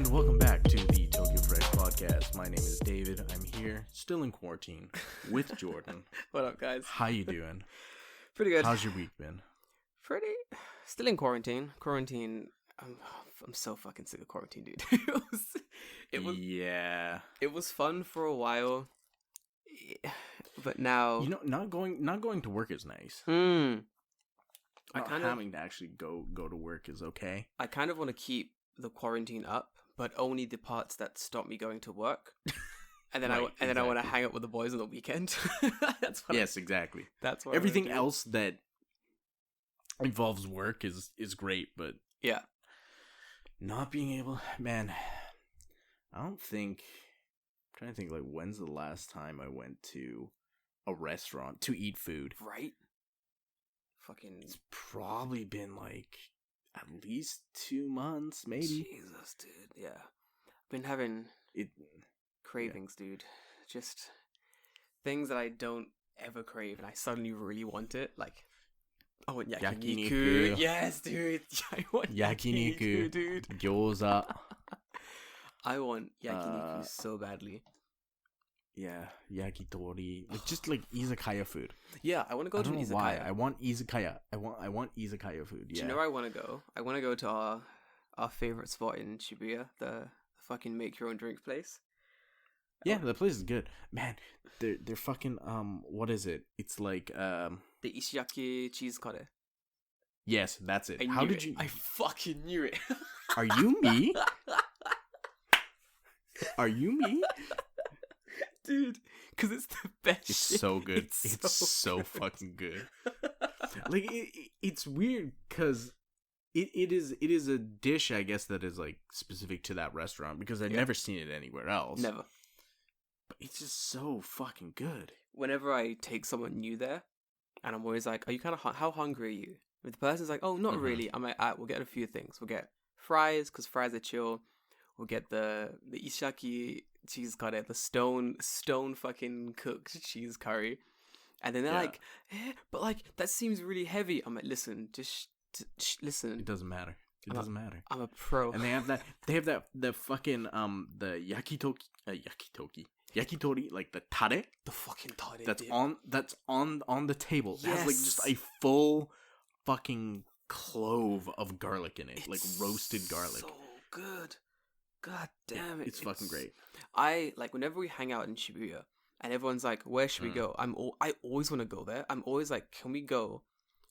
And welcome back to the Tokyo Fresh podcast. My name is David. I'm here, still in quarantine, with Jordan. What up, guys? How you doing? Pretty good. How's your week been? Pretty. Still in quarantine. I'm so fucking sick of quarantine, dude. Yeah. It was fun for a while, but now not going to work is nice. Having to actually go to work is okay. I kind of want to keep the quarantine up, but only the parts that stop me going to work. And then I want to hang out with the boys on the weekend. Exactly. That's what everything else that involves work is great, but yeah, not being able, man. I'm trying to think, like, when's the last time I went to a restaurant to eat food? Right. Fucking. It's probably been like at least 2 months, maybe. Jesus, dude. Yeah, I've been having cravings, dude. Just things that I don't ever crave, and I suddenly really want it. Like, I want yakiniku. Yes, dude. I want yakiniku, dude. Gyoza. I want yakiniku so badly. Yeah, yakitori. Just like izakaya food. Yeah, I want to go to an izakaya. Why? I want izakaya. I want izakaya food. Yeah. Do you know where I want to go? I want to go to our favorite spot in Shibuya, the fucking make your own drinks place. Yeah, the place is good. Man, they're fucking what is it? It's like the ishiyaki cheese curry. Yes, that's it. How did you? I fucking knew it. Are you me? Are you me? Dude, because it's the best. It's so good. It's so fucking good. Like it's weird because it is a dish, I guess, that is like specific to that restaurant because I've never seen it anywhere else. Never. But it's just so fucking good. Whenever I take someone new there, and I'm always like, "Are you kind of how hungry are you?" If the person's like, "Oh, not really," I'm like, "Alright, we'll get a few things. We'll get fries because fries are chill. We'll get the ishiyaki cheese curry, the stone fucking cooked cheese curry," and then they're like, "But like that seems really heavy." I'm like, "Listen, just listen. It doesn't matter. It doesn't matter. I'm a pro." And they have the fucking the yakitori, like the tare, the fucking tare that's dip. on the table. Yes. It has like just a full fucking clove of garlic in it, It's like roasted garlic. So good. God damn it. It's fucking great. I like whenever we hang out in Shibuya and everyone's like, "Where should we go?" I always want to go there. I'm always like, "Can we go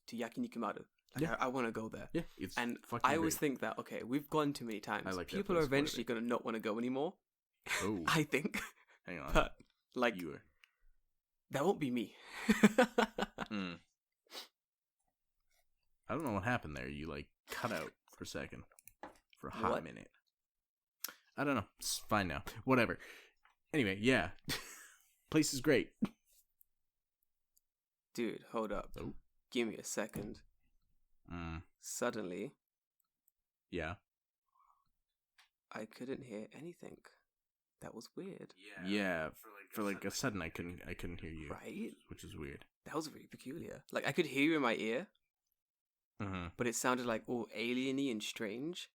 to Yakiniku Maru?" Like, Yeah. I want to go there. Yeah, it's and fucking I always great. think that, okay, we've gone too many times. I like that people place are eventually going to not want to go anymore. Oh. I think. Hang on. But like You were. that won't be me. I don't know what happened there. You like cut out for a second. For a hot minute. I don't know. It's fine now. Whatever. Anyway, yeah. Place is great. Dude, hold up. Oh. Give me a second. Suddenly. Yeah. I couldn't hear anything. That was weird. Yeah. For like a sudden, I couldn't hear you. Right? Which is weird. That was really peculiar. Like, I could hear you in my ear, but it sounded like all alien-y and strange.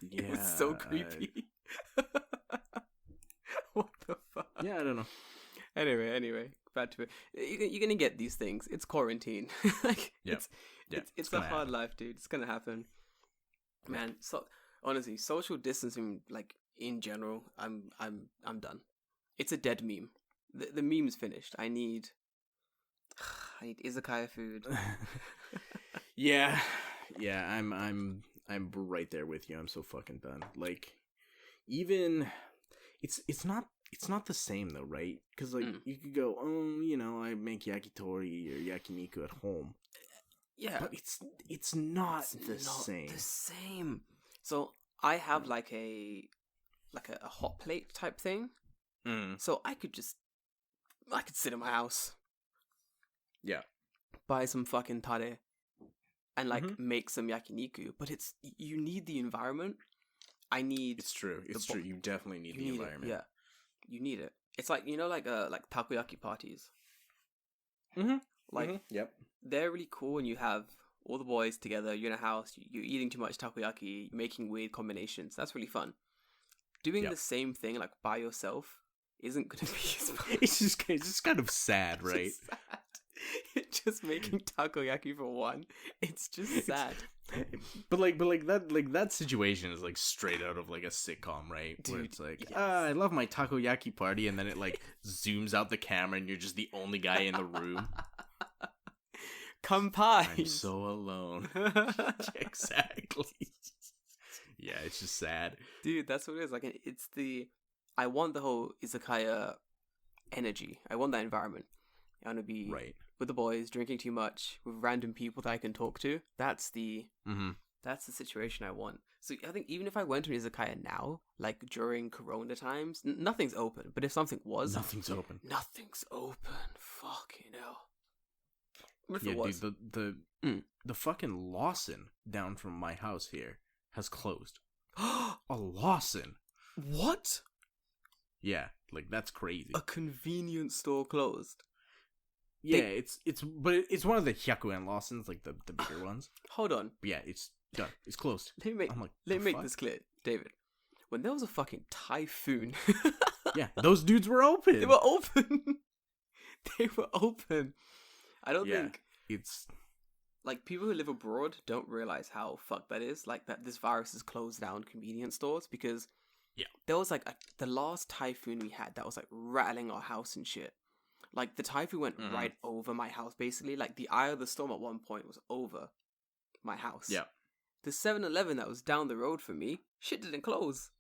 Yeah. It was so creepy. What the fuck? Yeah, I don't know. Anyway, back to it. You're gonna get these things. It's quarantine. Like, it's a hard life, dude. It's gonna happen. Man, so honestly, social distancing, like in general, I'm done. It's a dead meme. The meme's finished. I need izakaya food. Yeah, I'm right there with you. I'm so fucking done. Like, even it's not the same though, right? Because like you could go, oh, I make yakitori or yakiniku at home. Yeah, but it's not the same. The same. So I have like a hot plate type thing. So I could sit in my house. Yeah. Buy some fucking tare. And like make some yakiniku, but you need the environment. It's true. You definitely need the environment. Yeah, you need it. It's like like takoyaki parties. Yep. They're really cool, and you have all the boys together. You're in a house. You're eating too much takoyaki. You're making weird combinations. That's really fun. doing Yep. the same thing like by yourself isn't gonna be as fun. It's just kind of sad, right? It's just sad. Just making takoyaki for one. It's just sad. But that situation is like straight out of like a sitcom, right? Where Dude, it's like, yes. I love my takoyaki party, and then it like zooms out the camera, and you're just the only guy in the room. Kampai. I'm so alone. Exactly. Yeah, it's just sad. Dude, that's what it is. Like, it's the... I want the whole izakaya energy. I want that environment. I want to be Right. with the boys, drinking too much, with random people that I can talk to. That's the situation I want. So I think even if I went to an izakaya now, like during Corona times, nothing's open. But if something was... Nothing's open. Nothing's open. Fucking hell. What if Yeah, it was? dude, the fucking Lawson down from my house here has closed. A Lawson. What? Yeah, like that's crazy. A convenience store closed. Yeah, but it's one of the Hyakuen Lawsons, like the bigger ones. Hold on. But yeah, it's done. It's closed. Let me I'm like, make fuck? this clear, David. When there was a fucking typhoon, Yeah, those dudes were open. they were open. They were open. I don't Yeah, think it's like people who live abroad don't realize how fucked that is. Like that this virus has closed down convenience stores because there was like the last typhoon we had that was like rattling our house and shit. Like the typhoon went right over my house basically. Like the eye of the storm at one point was over my house. Yeah. The 7-Eleven that was down the road from me, shit didn't close.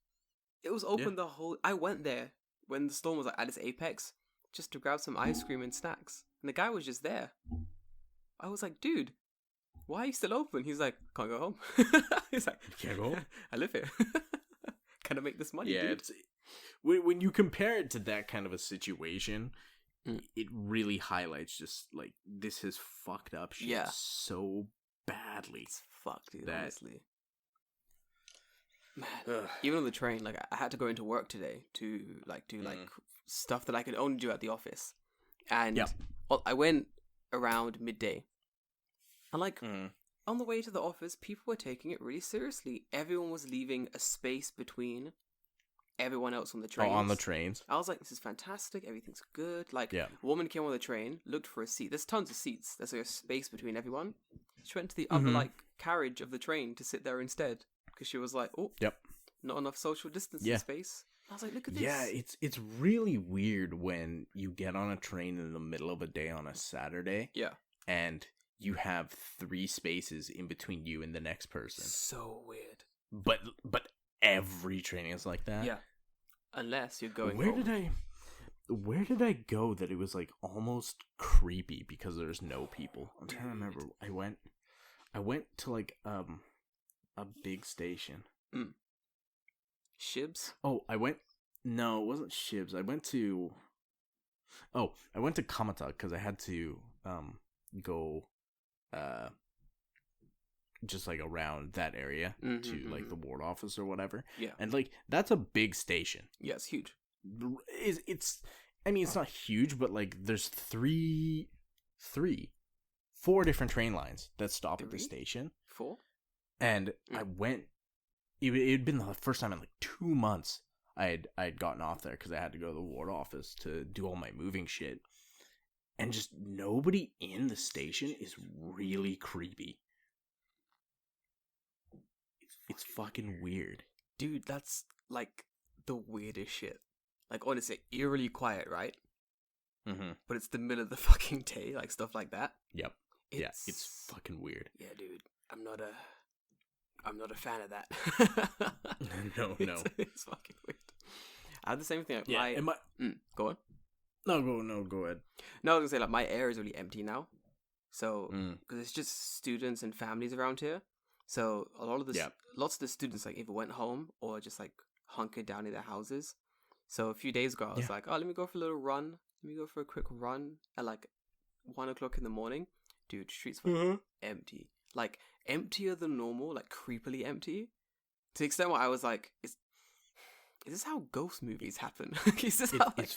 It was open the whole... I went there when the storm was like, at its apex just to grab some ice cream and snacks. And the guy was just there. I was like, dude, why are you still open? He's like, can't go home. He's like, can't go home? I live here. Can I make this money, yeah. dude? It's, when you compare it to that kind of a situation, it really highlights just like this has fucked up shit so badly. It's fucked, dude, that... honestly. Man, even on the train, like I had to go into work today to like do like stuff that I could only do at the office, and well, I went around midday, and like on the way to the office, people were taking it really seriously. Everyone was leaving a space between everyone else on the train. On the trains. I was like, this is fantastic. Everything's good. Like, a woman came on the train, looked for a seat. There's tons of seats. There's like a space between everyone. She went to the other like carriage of the train to sit there instead because she was like, oh, not enough social distancing space. I was like, look at this. Yeah, it's really weird when you get on a train in the middle of a day on a Saturday. Yeah. And you have 3 spaces in between you and the next person. So weird. But every train is like that. Yeah. Unless you're going Where did I go that it was like almost creepy because there's no people? I'm trying to remember. I went to like a big station. Shibs? Oh, no, it wasn't Shibs. I went to Kamata because I had to go just like around that area to like the ward office or whatever. Yeah. And like that's a big station. Yeah, it's huge. It's I mean it's not huge, but like there's 4 different train lines that stop at the station. 4? And I went it'd been the first time in like 2 months I'd gotten off there because I had to go to the ward office to do all my moving shit. And just nobody in the station is really creepy. It's fucking weird. Dude, that's like the weirdest shit. Like honestly, eerily quiet, right? But it's the middle of the fucking day, like stuff like that. Yep. It's fucking weird. Yeah, dude. I'm not a fan of that. No. It's fucking weird. I had the same thing. Yeah. Go on. No, go ahead. No, I was gonna say like my air is really empty now. So because it's just students and families around here. So a lot of lots of the students like either went home or just like hunkered down in their houses. So a few days ago, I was like, oh, let me go for a little run. Let me go for a quick run at like 1:00 in the morning. Dude, streets were empty. Like emptier than normal, like creepily empty. To the extent where I was like, is this how ghost movies happen? Is this how it's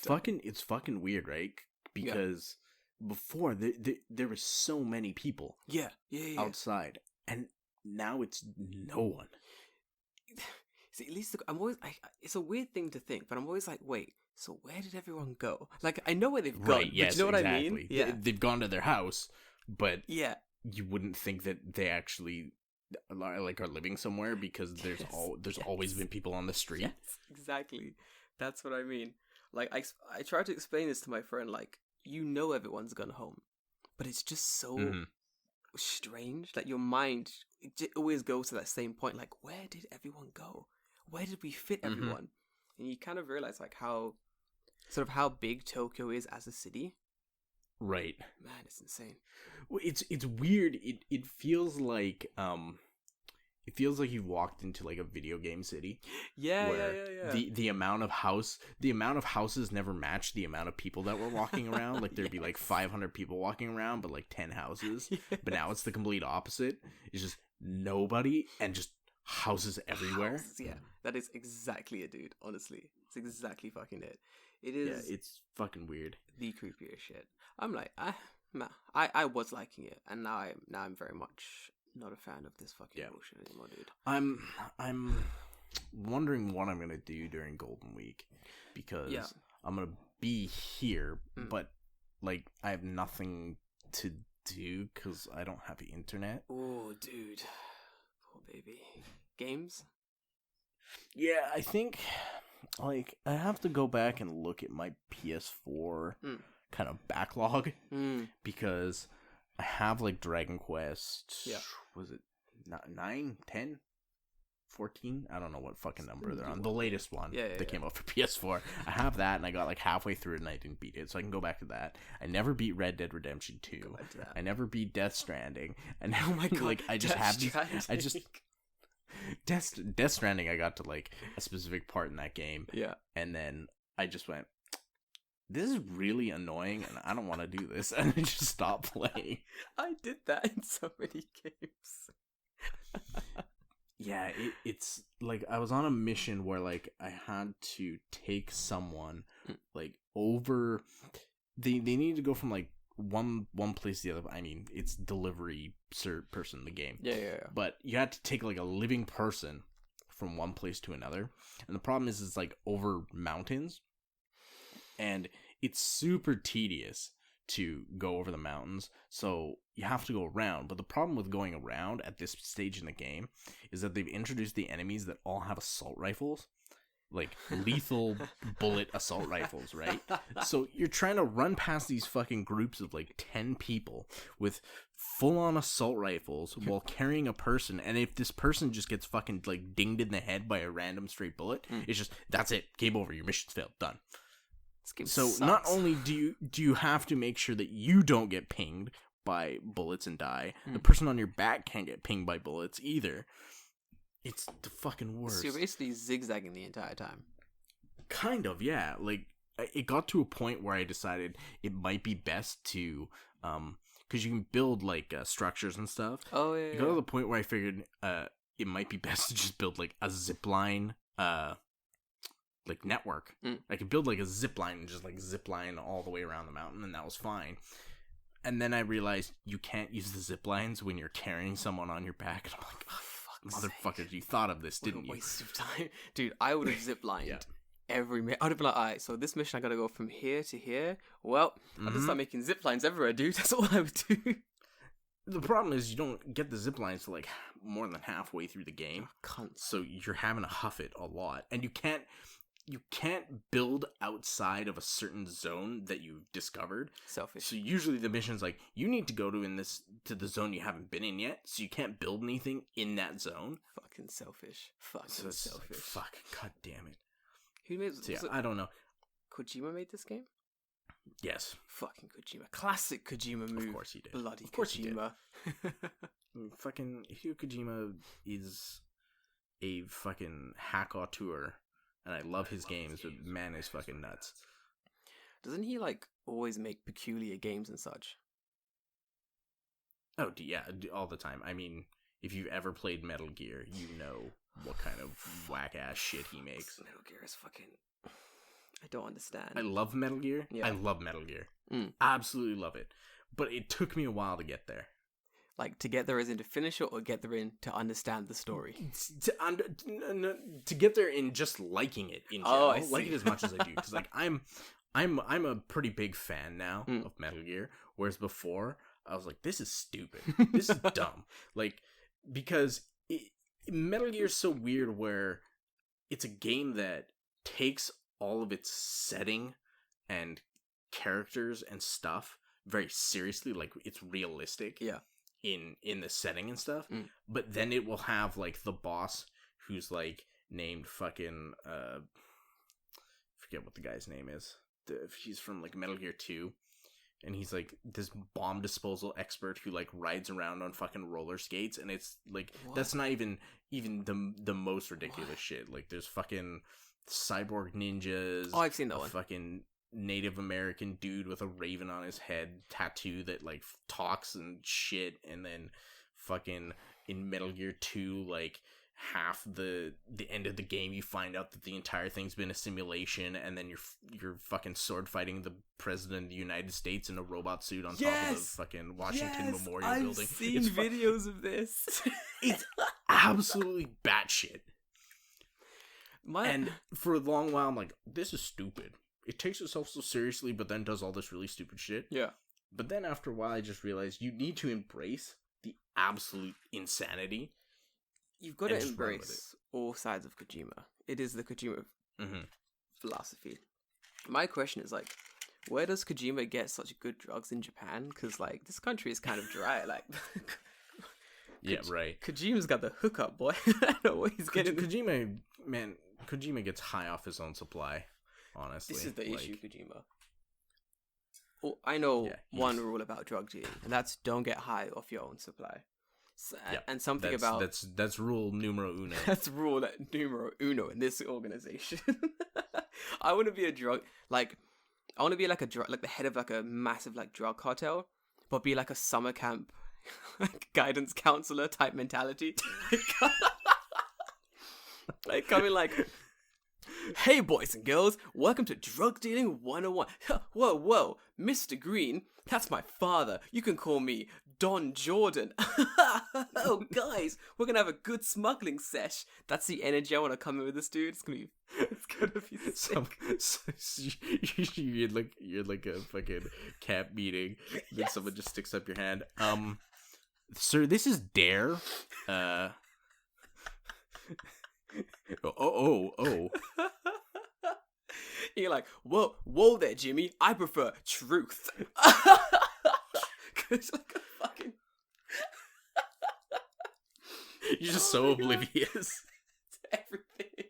fucking weird, right? Because before there were so many people yeah. outside, and now it's no one. See, at least I'm always. It's a weird thing to think, but I'm always like, wait. So where did everyone go? Like, I know where they've gone, Right, but yes, you know what exactly. I mean? Yeah, They've gone to their house, but yeah. you wouldn't think that they actually like are living somewhere because there's Yes, always yes. been people on the street. Yes, exactly. That's what I mean. Like, I tried to explain this to my friend. Like, you know, everyone's gone home, but it's just so Mhm. strange that your mind always goes to that same point. Like, where did everyone go? Where did we fit Mhm. everyone? And you kind of realize like how sort of how big Tokyo is as a city. Right. Man, it's insane. Well, it's weird. It feels like you've walked into like a video game city. Yeah, where yeah. the amount of houses never match the amount of people that were walking around. Like there'd be like 500 people walking around, but like 10 houses. Yes. But now it's the complete opposite. It's just nobody and just houses everywhere. Houses, yeah, that is exactly it, dude. Honestly, it's exactly fucking it. It Yeah, is it's fucking weird. the creepiest shit. I'm like, I was liking it, and now I'm very much not a fan of this fucking bullshit anymore, dude. I'm wondering what I'm gonna do during Golden Week because I'm gonna be here, but like I have nothing to do because I don't have the internet. Oh, dude, poor baby. Games? Yeah, I think like I have to go back and look at my PS4 kind of backlog because I have like Dragon Quest. Yeah. Was it 9, 10, 14? I don't know what fucking number they're on. The latest one that came out for PS4. I have that, and I got like halfway through it, and I didn't beat it, so I can go back to that. I never beat Red Dead Redemption 2. I never beat Death Stranding. And Oh my god! like I just have these. I just Death Death Stranding. I got to like a specific part in that game. Yeah. And then I just went, this is really annoying and I don't want to do this, and I just stopped playing. I did that in so many games. Yeah, it's like I was on a mission where like I had to take someone like over. They need to go from like one place to the other. I mean, it's delivery person in the game. Yeah. But you had to take like a living person from one place to another, and the problem is it's like over mountains, and it's super tedious to go over the mountains, so you have to go around. But the problem with going around at this stage in the game is that they've introduced the enemies that all have assault rifles, like lethal bullet assault rifles, right? So you're trying to run past these fucking groups of like 10 people with full-on assault rifles while carrying a person, and if this person just gets fucking like dinged in the head by a random straight bullet, it's just, that's it, game over, your mission's failed, done. So sucks. not only do you have to make sure that you don't get pinged by bullets and die, the person on your back can't get pinged by bullets either. It's the fucking worst. So you're basically zigzagging the entire time. Kind of, yeah. Like, it got to a point where I decided it might be best to, because you can build like structures and stuff. Oh yeah. It got to the point where I figured it might be best to just build like a zipline like network. I could build like a zip line and just like zip line all the way around the mountain, and that was fine. And then I realized you can't use the zip lines when you're carrying someone on your back, and I'm like, oh fuck, motherfuckers, you thought of this, didn't you? Waste of time, dude. I would have ziplined every minute. I would have been like, all right, so this mission I gotta go from here to here. Well, I'll just start making zip lines everywhere, dude. That's all I would do. The problem is you don't get the zip lines to like more than halfway through the game, so you're having to huff it a lot, and you can't build outside of a certain zone that you've discovered. Selfish. So usually the mission's like, you need to go to the zone you haven't been in yet, so you can't build anything in that zone. Fucking selfish. Fucking selfish. Like, fuck, god damn it. Who made so, yeah, I don't know. Kojima made this game? Yes. Fucking Kojima. Classic Kojima move. Of course he did. Bloody of course Kojima. He did. Fucking Hideo Kojima is a fucking hack auteur. And I love his games, but man is fucking nuts. Doesn't he, like, always make peculiar games and such? Oh, yeah, all the time. I mean, if you've ever played Metal Gear, you know what kind of whack-ass shit he makes. Metal Gear is fucking... I don't understand. I love Metal Gear. Yeah. I love Metal Gear. Absolutely love it. But it took me a while to get there. Like, to get there as in to finish it, or get there in to understand the story? To get there in just liking it in general, I see. like it as much as I do, because like I'm a pretty big fan now of Metal Gear, whereas before I was like, this is stupid, this is dumb, like because Metal Gear is so weird where it's a game that takes all of its setting and characters and stuff very seriously, like it's realistic. Yeah. In the setting and stuff, but then it will have like the boss who's like named fucking forget what the guy's name is. He's from like Metal Gear 2, and he's like this bomb disposal expert who like rides around on fucking roller skates, and it's like that's not even the most ridiculous shit. Like there's fucking cyborg ninjas. Oh, I've seen that one. Fucking Native American dude with a raven on his head tattoo that like talks and shit, and then fucking in Metal Gear 2, like half the end of the game you find out that the entire thing's been a simulation, and then you're fucking sword fighting the president of the United States in a robot suit on top of the fucking Washington Memorial Building. I've seen videos of this. It's absolutely batshit. And for a long while I'm like, this is stupid. It takes itself so seriously, but then does all this really stupid shit. Yeah. But then after a while, I just realized you need to embrace the absolute insanity. You've got to embrace all sides of Kojima. It is the Kojima philosophy. My question is, like, where does Kojima get such good drugs in Japan? Because, like, this country is kind of dry. Like, yeah, right. Kojima's got the hookup, boy. I don't know what he's getting. Kojima gets high off his own supply. Honestly, this is the issue, Kojima. Well, I know one rule about drug dealing, and that's don't get high off your own supply. So, and something that's rule numero uno. That's rule numero uno in this organization. I want to be I want to be like the head of like a massive like drug cartel, but be like a summer camp like guidance counselor type mentality. Like coming like, hey boys and girls, welcome to Drug Dealing 101. Whoa, Mr. Green, that's my father. You can call me Don Jordan. Oh guys, we're gonna have a good smuggling sesh. That's the energy I want to come in with this dude. It's gonna be sick. You're like a fucking camp meeting. Then someone just sticks up your hand. Sir, this is Dare. Oh. You're like, whoa there, Jimmy. I prefer truth. Cause like a fucking. You're just so oblivious to everything.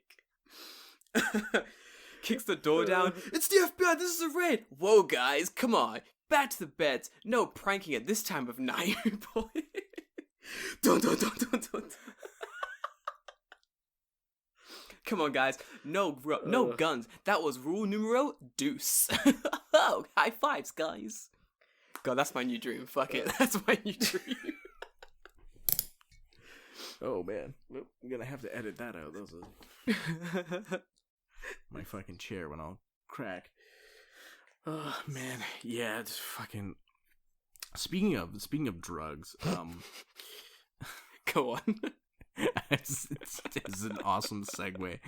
Kicks the door down. It's the FBI. This is a raid. Whoa, guys, come on, back to the beds. No pranking at this time of night, boy. Don't. Come on, guys. No guns. That was rule numero deuce. Oh, high fives, guys. God, that's my new dream. Fuck it. That's my new dream. Oh, man. Well, I'm gonna have to edit that out. That was my fucking chair went all crack. Oh, man. Yeah, it's fucking... Speaking of drugs, Go on. it's an awesome segue.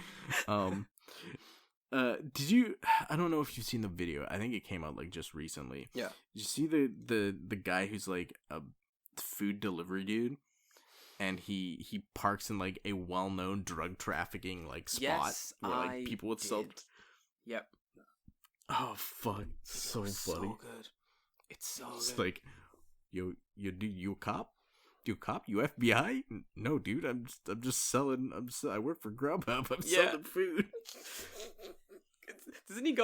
Did you? I don't know if you've seen the video. I think it came out like just recently. Yeah. Did you see the guy who's like a food delivery dude, and he parks in like a well-known drug trafficking like spot where like people would sell. Yep. Oh fuck! So funny. So good. It's so it's good. Like, you a cop? You cop? You FBI? No, dude. I'm just selling. I work for Grubhub. I'm selling food. Doesn't he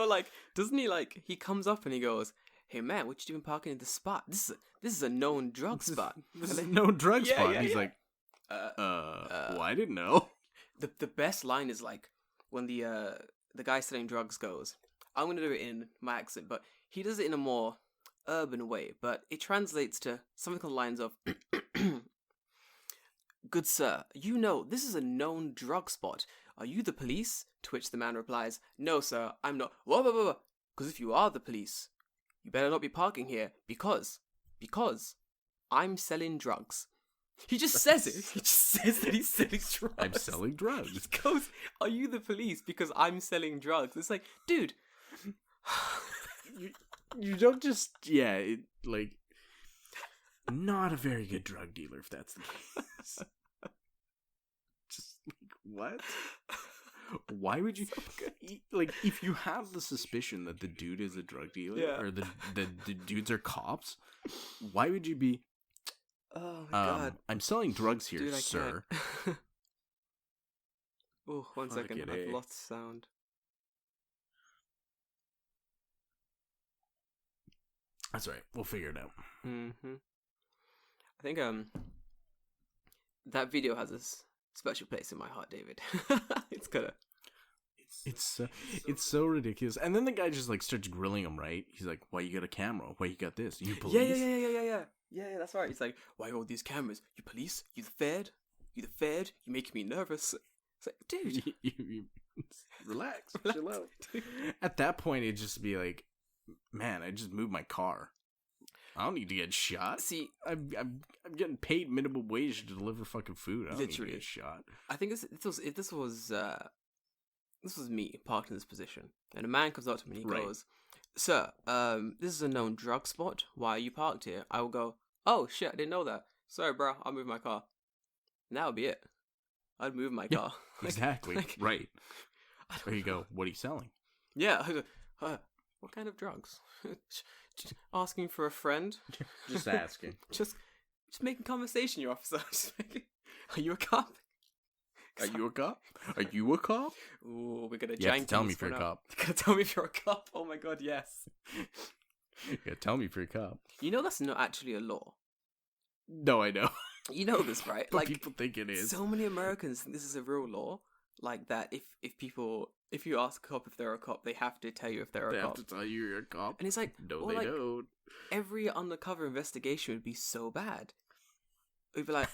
he comes up and he goes, "Hey man, what you doing parking at the spot? This is a known drug spot. This is a known drug spot." Yeah, he's like, well, I didn't know. The best line is like when the guy selling drugs goes, "I'm gonna do it in my accent," but he does it in a more urban way, but it translates to something along the lines of, "Good sir, you know this is a known drug spot. Are you the police?" To which the man replies, "No sir, I'm not." Whoa. Because if you are the police, you better not be parking here because I'm selling drugs. He just says it. He just says that he's selling drugs. I'm selling drugs. He goes, are you the police? Because I'm selling drugs. It's like, dude. You don't just... Yeah, like... Not a very good drug dealer, if that's the case. Just, like, what? Why would you... Like, if you have the suspicion that the dude is a drug dealer, or the dudes are cops, why would you be... Oh my god. I'm selling drugs here, dude, sir. Oh, one second. I've lost sound. That's right. We'll figure it out. Mm-hmm. I think that video has a special place in my heart, David. It's gonna. It's so ridiculous. And then the guy just like starts grilling him, right? He's like, "Why you got a camera? Why you got this? You police?" Yeah, that's right. He's like, "Why all these cameras? You police? You the Fed? You the Fed? You making me nervous." It's like, dude, you relax, chill out. At that point, it'd just be like, man, I just moved my car. I don't need to get shot. See, I'm getting paid minimum wage to deliver fucking food. I don't need to get shot. I think this was me parked in this position, and a man comes up to me and he goes, "Sir, this is a known drug spot. Why are you parked here?" I will go, "Oh shit, I didn't know that. Sorry, bro. I'll move my car." And that would be it. I'd move my car. Exactly. Right. There you go. What are you selling? Yeah. What kind of drugs? Just asking for a friend. Just asking. just making conversation, your officer. Are you a cop? Are you a cop? Are you a cop? Ooh, we're gonna. You have to tell me if you're a cop. You're gonna tell me if you're a cop. Oh my god, yes. Yeah, tell me if you're a cop. You know that's not actually a law. No, I know. You know this, right? But like, people think it is. So many Americans think this is a real law. Like that, if you ask a cop if they're a cop, they have to tell you if they're a cop. They have to tell you you're a cop. And it's like, no, they don't. Every undercover investigation would be so bad. We'd be like,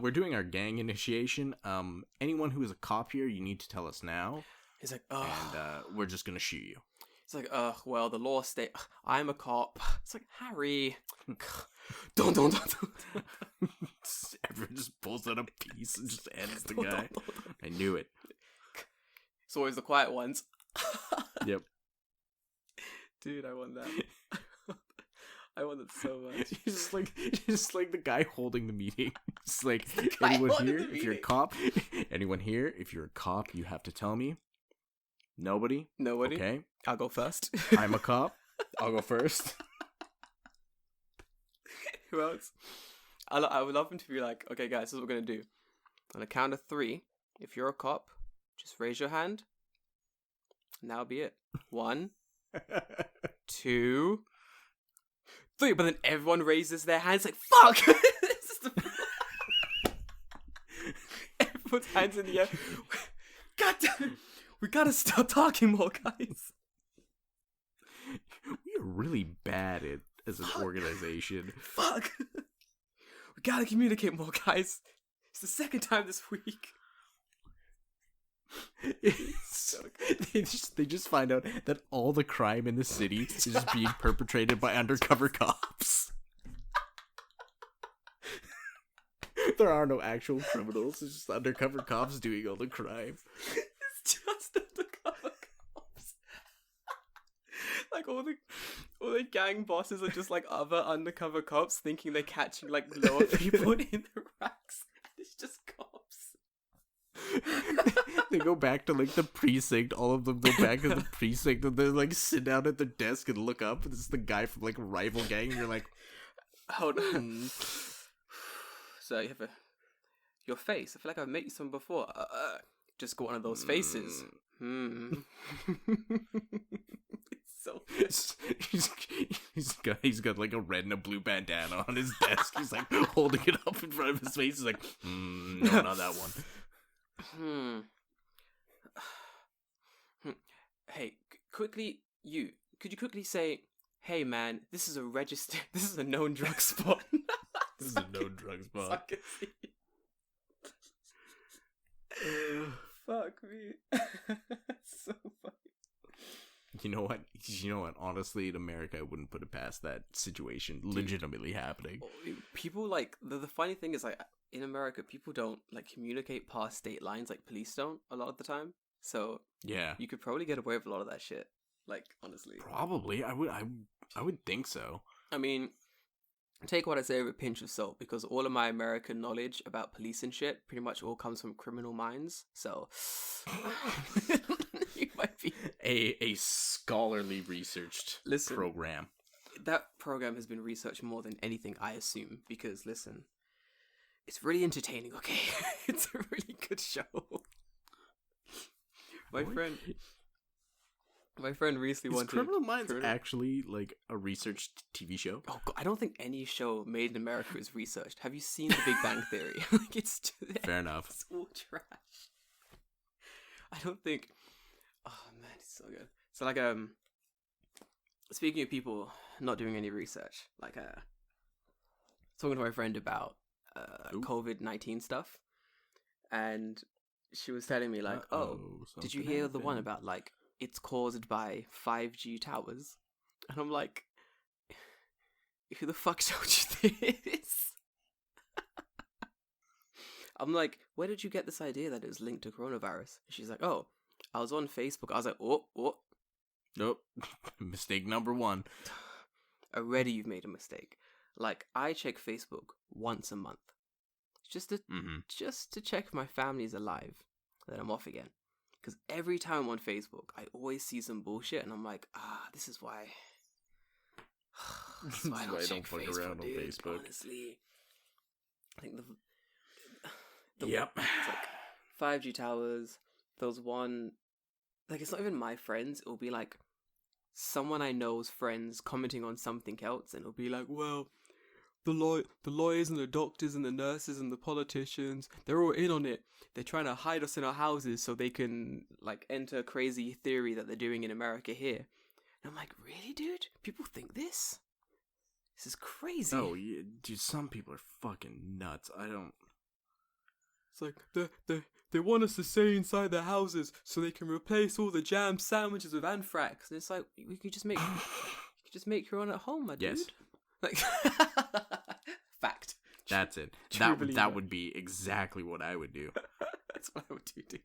we're doing our gang initiation. Anyone who is a cop here, you need to tell us now. He's like, oh. And we're just gonna shoot you. It's like, well, the law state I'm a cop. It's like, Harry. Don't. Everyone just pulls out a piece and just ends the guy. I knew it. It's always the quiet ones. Yep. Dude, I want that. I want it so much. just like the guy holding the meeting. It's like, anyone here, if you're a cop, anyone here, if you're a cop, you have to tell me. Nobody? Okay. I'll go first. I'm a cop. I'll go first. Who else? I would love him to be like, okay, guys, this is what we're going to do. On a count of 3, if you're a cop, just raise your hand. And that'll be it. 1, 2, 3. But then everyone raises their hands like, fuck! Everyone's hands in the air. God damn it. We gotta stop talking more, guys. We are really bad as an organization. Fuck. We gotta communicate more, guys. It's the second time this week. They just find out that all the crime in the city is just being perpetrated by undercover cops. There are no actual criminals. It's just undercover cops doing all the crime. It's just undercover cops. Like all the gang bosses are just like other undercover cops thinking they're catching like lower people in the ranks. It's just cops. They go back to like the precinct. All of them go back to the precinct and they like sit down at their desk and look up. And it's the guy from like a rival gang. And you're like, hold on. So you have your face. I feel like I've met you some before. Just got one of those faces. So he's got like a red and a blue bandana on his desk. He's like holding it up in front of his face. He's like, no, not that one. Hey, quickly, could you quickly say, hey man, this is a known drug spot. This is a known drug spot. So I can see. Fuck me. So funny. You know what? You know what? Honestly, in America, I wouldn't put it past that situation legitimately happening. People like the funny thing is like in America, people don't like communicate past state lines like police don't a lot of the time. So Yeah, you could probably get away with a lot of that shit. Like honestly, probably. I would think so. I mean, take what I say with a pinch of salt because all of my American knowledge about police and shit pretty much all comes from Criminal Minds. So you might be A scholarly researched program. That program has been researched more than anything, I assume, because listen, it's really entertaining, okay? It's a really good show. My friend recently wanted... Is Criminal Minds actually like a researched TV show? Oh God, I don't think any show made in America is researched. Have you seen The Big Bang Theory? Like it's fair enough. It's all trash. I don't think. Oh man, it's so good. So like speaking of people not doing any research, like talking to my friend about COVID-19 stuff, and she was telling me like, did you hear the one about like it's caused by 5G towers? And I'm like, who the fuck told you this? I'm like, where did you get this idea that it was linked to coronavirus? And she's like, oh, I was on Facebook. I was like, oh. Nope. Mistake number one. Already you've made a mistake. Like, I check Facebook once a month. Just to check if my family's alive. Then I'm off again. Because every time I'm on Facebook, I always see some bullshit, and I'm like, this is why. This is why I don't fuck Facebook, around on Facebook. Honestly, I think yep. It's like 5G towers. There was one, like it's not even my friends. It'll be like someone I know's friends commenting on something else, and it'll be like, well, the lawyers and the doctors and the nurses and the politicians, they're all in on it. They're trying to hide us in our houses so they can like enter a crazy theory that they're doing in America here. And I'm like, really, dude? People think this? This is crazy. Oh, yeah, dude, some people are fucking nuts. I don't... It's like, they want us to stay inside their houses so they can replace all the jam sandwiches with anthrax. And it's like, we could just make your own at home, my dude. Like, fact. That's it. That would be exactly what I would do. That's what I would do, dude.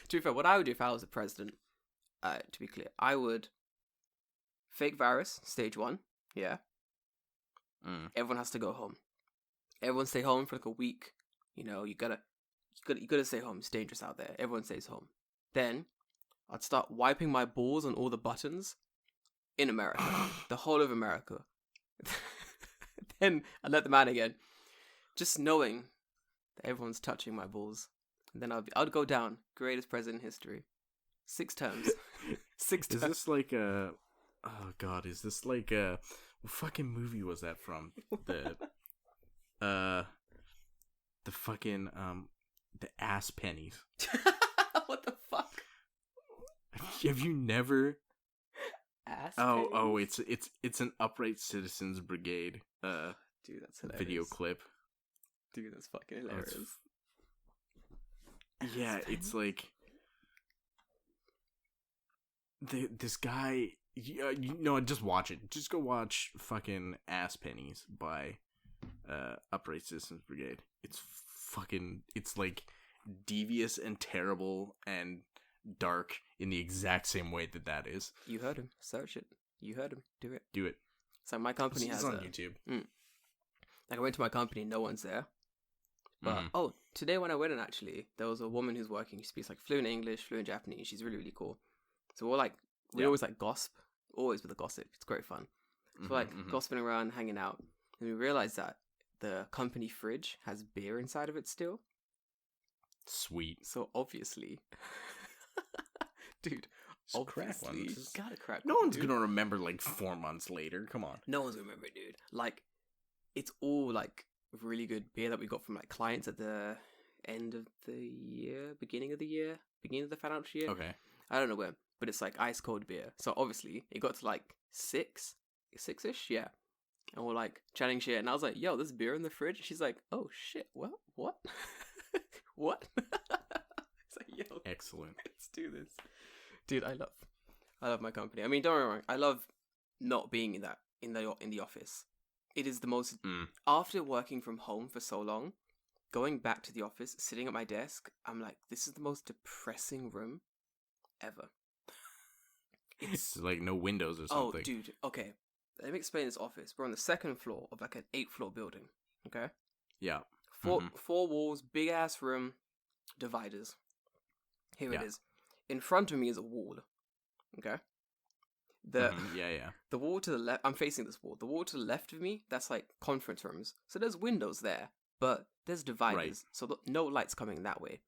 To be fair, what I would do if I was the president, to be clear, I would fake virus, stage 1, yeah. Everyone has to go home. Everyone stay home for like a week. You know, you gotta stay home. It's dangerous out there. Everyone stays home. Then I'd start wiping my balls on all the buttons in America, the whole of America. Then I'd let them out again, just knowing that everyone's touching my balls. And then I'd go down, greatest president in history, 6 terms. 6 terms. Is this like a? Oh God, is this like a? What fucking movie was that from? The fucking the ass pennies. What the fuck? Have you never? Ass oh, it's an Upright Citizens Brigade. Dude, that's hilarious. Video clip. Dude, that's fucking hilarious. Yeah, it's like this guy. You know, just watch it. Just go watch fucking Ass Pennies by Upright Citizens Brigade. It's like devious and terrible and dark in the exact same way that is. You heard him. Search it. You heard him. Do it. So my company has on YouTube. Like I went to my company, no one's there. But today when I went in, actually, there was a woman who's working. She speaks like fluent English, fluent Japanese. She's really, really cool. So we always like gossip, always with the gossip. It's great fun. So gossiping around, hanging out, and we realized that the company fridge has beer inside of it still. Sweet. So obviously, dude, just crack one. Gotta crack. No one's gonna remember like 4 months later. Come on. No one's gonna remember it, dude. Like, it's all like really good beer that we got from like clients at the end of the year, beginning of the financial year. Okay. I don't know when, but it's like ice cold beer. So obviously it got to like 6-ish, yeah. And we're like chatting shit, and I was like, "Yo, there's beer in the fridge." And she's like, "Oh shit, what? What? It's like, yo, excellent. Let's do this, dude. I I love my company. I mean, don't get me wrong. I love not being in the office. It is the most after working from home for so long, going back to the office, sitting at my desk, I'm like, this is the most depressing room ever. It's like no windows or Oh, something. dude. Okay, let me explain this office. We're on the second floor of like an 8th-floor building. Okay. Yeah. Four walls, big ass room, dividers. Here it Yeah. is. In front of me is a wall. Okay. Yeah. The wall to the left, I'm facing this wall. The wall to the left of me, that's like conference rooms. So there's windows there, but there's dividers, Right. so no light's coming that way.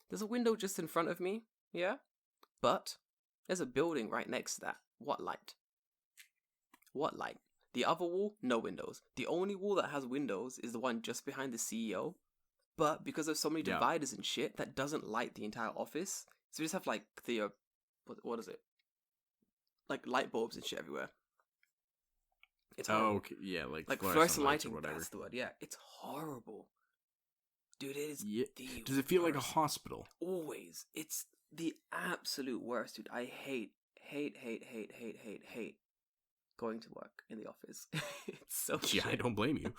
There's a window just in front of me, yeah? But there's a building right next to that. What light? What light? The other wall, no windows. The only wall that has windows is the one just behind the CEO. But because there's so many dividers and shit, that doesn't light the entire office. So we just have like the, what is it? Like light bulbs and shit everywhere. It's horrible. Okay. Yeah, like fluorescent lights lighting. or whatever. That's the word. Yeah, it's horrible, dude. It is. Yeah. The Does it feel like a worst. hospital? Always. It's the absolute worst, dude. I hate going to work in the office. It's so Yeah, shit. I don't blame you.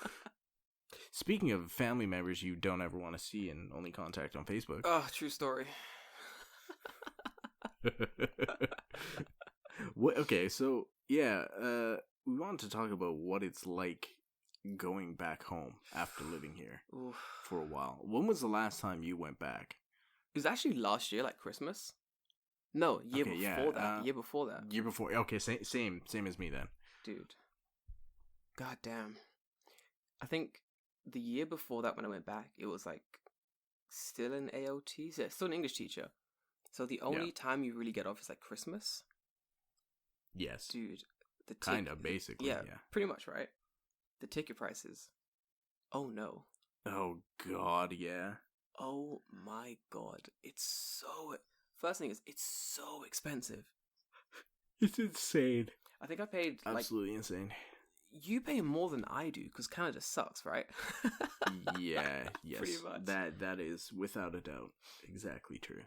Speaking of family members you don't ever want to see and only contact on Facebook. Oh, true story. Okay, so yeah, we wanted to talk about what it's like going back home after living here Oof. for a while. When was the last time you went back? It was actually last year, like Christmas. No, year Okay, before yeah, that. Year before that. Year before. Okay, same as me then. Dude. God damn. I think the year before that when I went back, it was like still an AOT. So still an English teacher. So the only time you really get off is like Christmas. Yes. Dude. Kind of, basically, yeah. Pretty much, right? The ticket prices. Oh no. Oh god, yeah. Oh my god. It's so... First thing is, it's so expensive. It's insane. I think I paid absolutely insane. You pay more than I do because Canada sucks, right? Yeah, yes. Pretty much. That is without a doubt exactly true.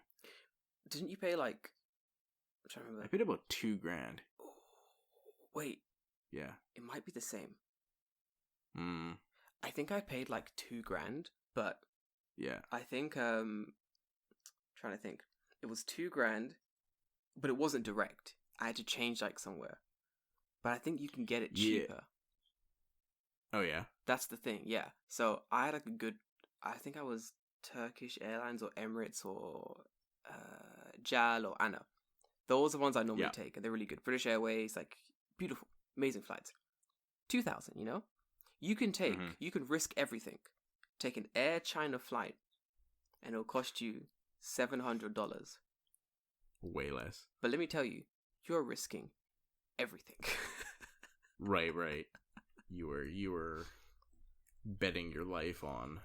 Didn't you pay like... I'm trying to remember. I paid about $2,000. Wait. Yeah. It might be the same. Hmm. I think I paid like $2,000, but yeah. I think trying to think. It was $2,000, but it wasn't direct. I had to change like somewhere. But I think you can get it cheaper. Oh yeah. That's the thing, yeah. So I had like a good, I think I was Turkish Airlines or Emirates or JAL or ANA. Those are the ones I normally take, and they're really good. British Airways, like beautiful, amazing flights. 2,000, you know? You can take, you can risk everything. Take an Air China flight, and it'll cost you $700. Way less. But let me tell you, you're risking everything. Right. You were betting your life on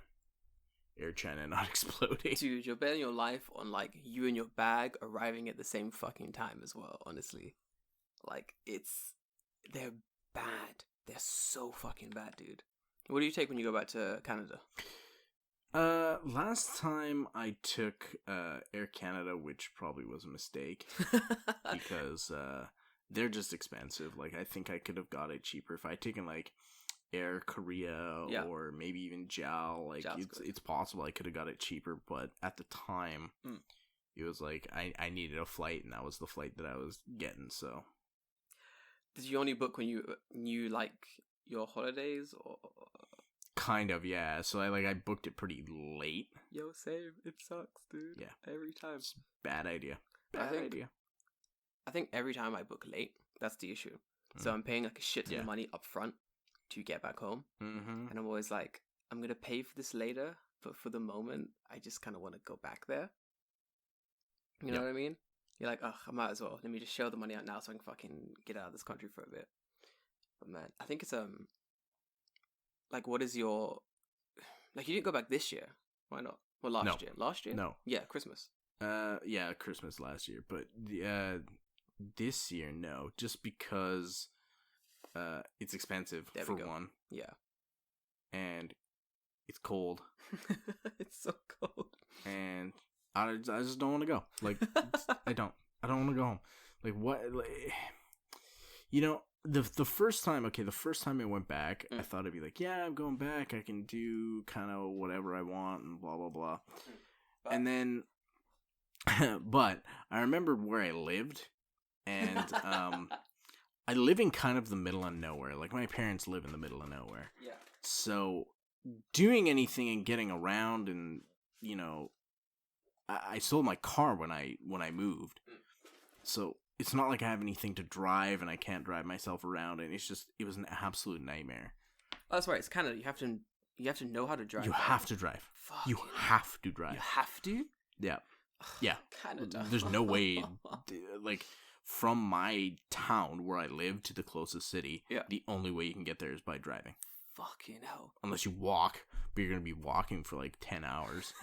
Air China not exploding. Dude, you're betting your life on like you and your bag arriving at the same fucking time as well, honestly. Like they're bad. They're so fucking bad, dude. What do you take when you go back to Canada? Last time I took Air Canada, which probably was a mistake because they're just expensive. Like I think I could have got it cheaper if I'd taken like Air Korea or maybe even JAL. Like it's possible I could have got it cheaper, but at the time it was like I needed a flight, and that was the flight that I was getting. So did you only book when you knew like your holidays or? Kind of, yeah. So I booked it pretty late. Yo, same. It sucks, dude. Yeah. Every time. It's bad idea. I think every time I book late, that's the issue. So I'm paying like a shit ton of money up front to get back home. Mm-hmm. And I'm always like, I'm going to pay for this later, but for the moment, I just kind of want to go back there. You know what I mean? You're like, I might as well. Let me just shell the money out now so I can fucking get out of this country for a bit. But man, I think it's like, what is your... Like, you didn't go back this year. Why not? Well, last year. Last year? No. Yeah, Christmas. Yeah, Christmas last year. But this year, no. Just because it's expensive, for one. Yeah. And it's cold. It's so cold. And I just don't want to go. Like, I don't want to go home. Like what? Like, the first time. Okay, the first time I went back, I thought it'd be like, yeah, I'm going back. I can do kind of whatever I want and blah blah blah. And then, but I remember where I lived, and I live in kind of the middle of nowhere. Like my parents live in the middle of nowhere. Yeah. So doing anything and getting around, and I sold my car when I moved. So it's not like I have anything to drive, and I can't drive myself around, and it was an absolute nightmare. Oh, that's right. It's Canada. You have to know how to drive. You have to drive. You have to drive. You have to? Yeah. Yeah. Canada. There's no way, like, from my town where I live to the closest city, the only way you can get there is by driving. Fucking hell. Unless you walk, but you're going to be walking for like 10 hours.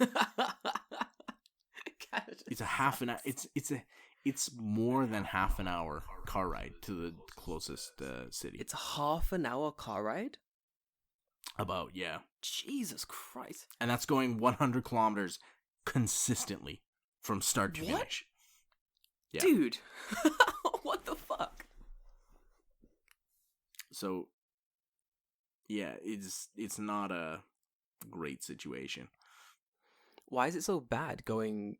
It's a half an hour. It's more than half an hour car ride to the closest city. It's a half an hour car ride? About, yeah. Jesus Christ. And that's going 100 kilometers consistently from start to finish. Yeah. Dude. What the fuck? So, yeah, it's not a great situation. Why is it so bad going...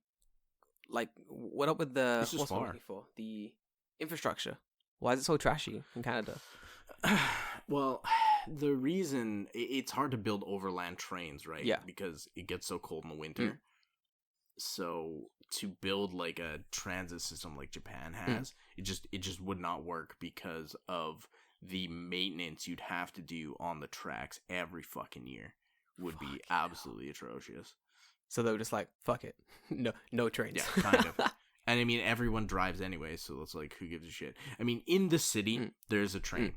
Like, what up with the... It's just far. For? The infrastructure. Why is it so trashy in Canada? Well, the reason... It's hard to build overland trains, right? Yeah. Because it gets so cold in the winter. So, to build, like, a transit system like Japan has, it just would not work because of the maintenance you'd have to do on the tracks every fucking year. Would be absolutely atrocious. So they were just like, fuck it. No trains. Yeah, kind of. And I mean, everyone drives anyway, so it's like, who gives a shit? I mean, in the city, there's a train.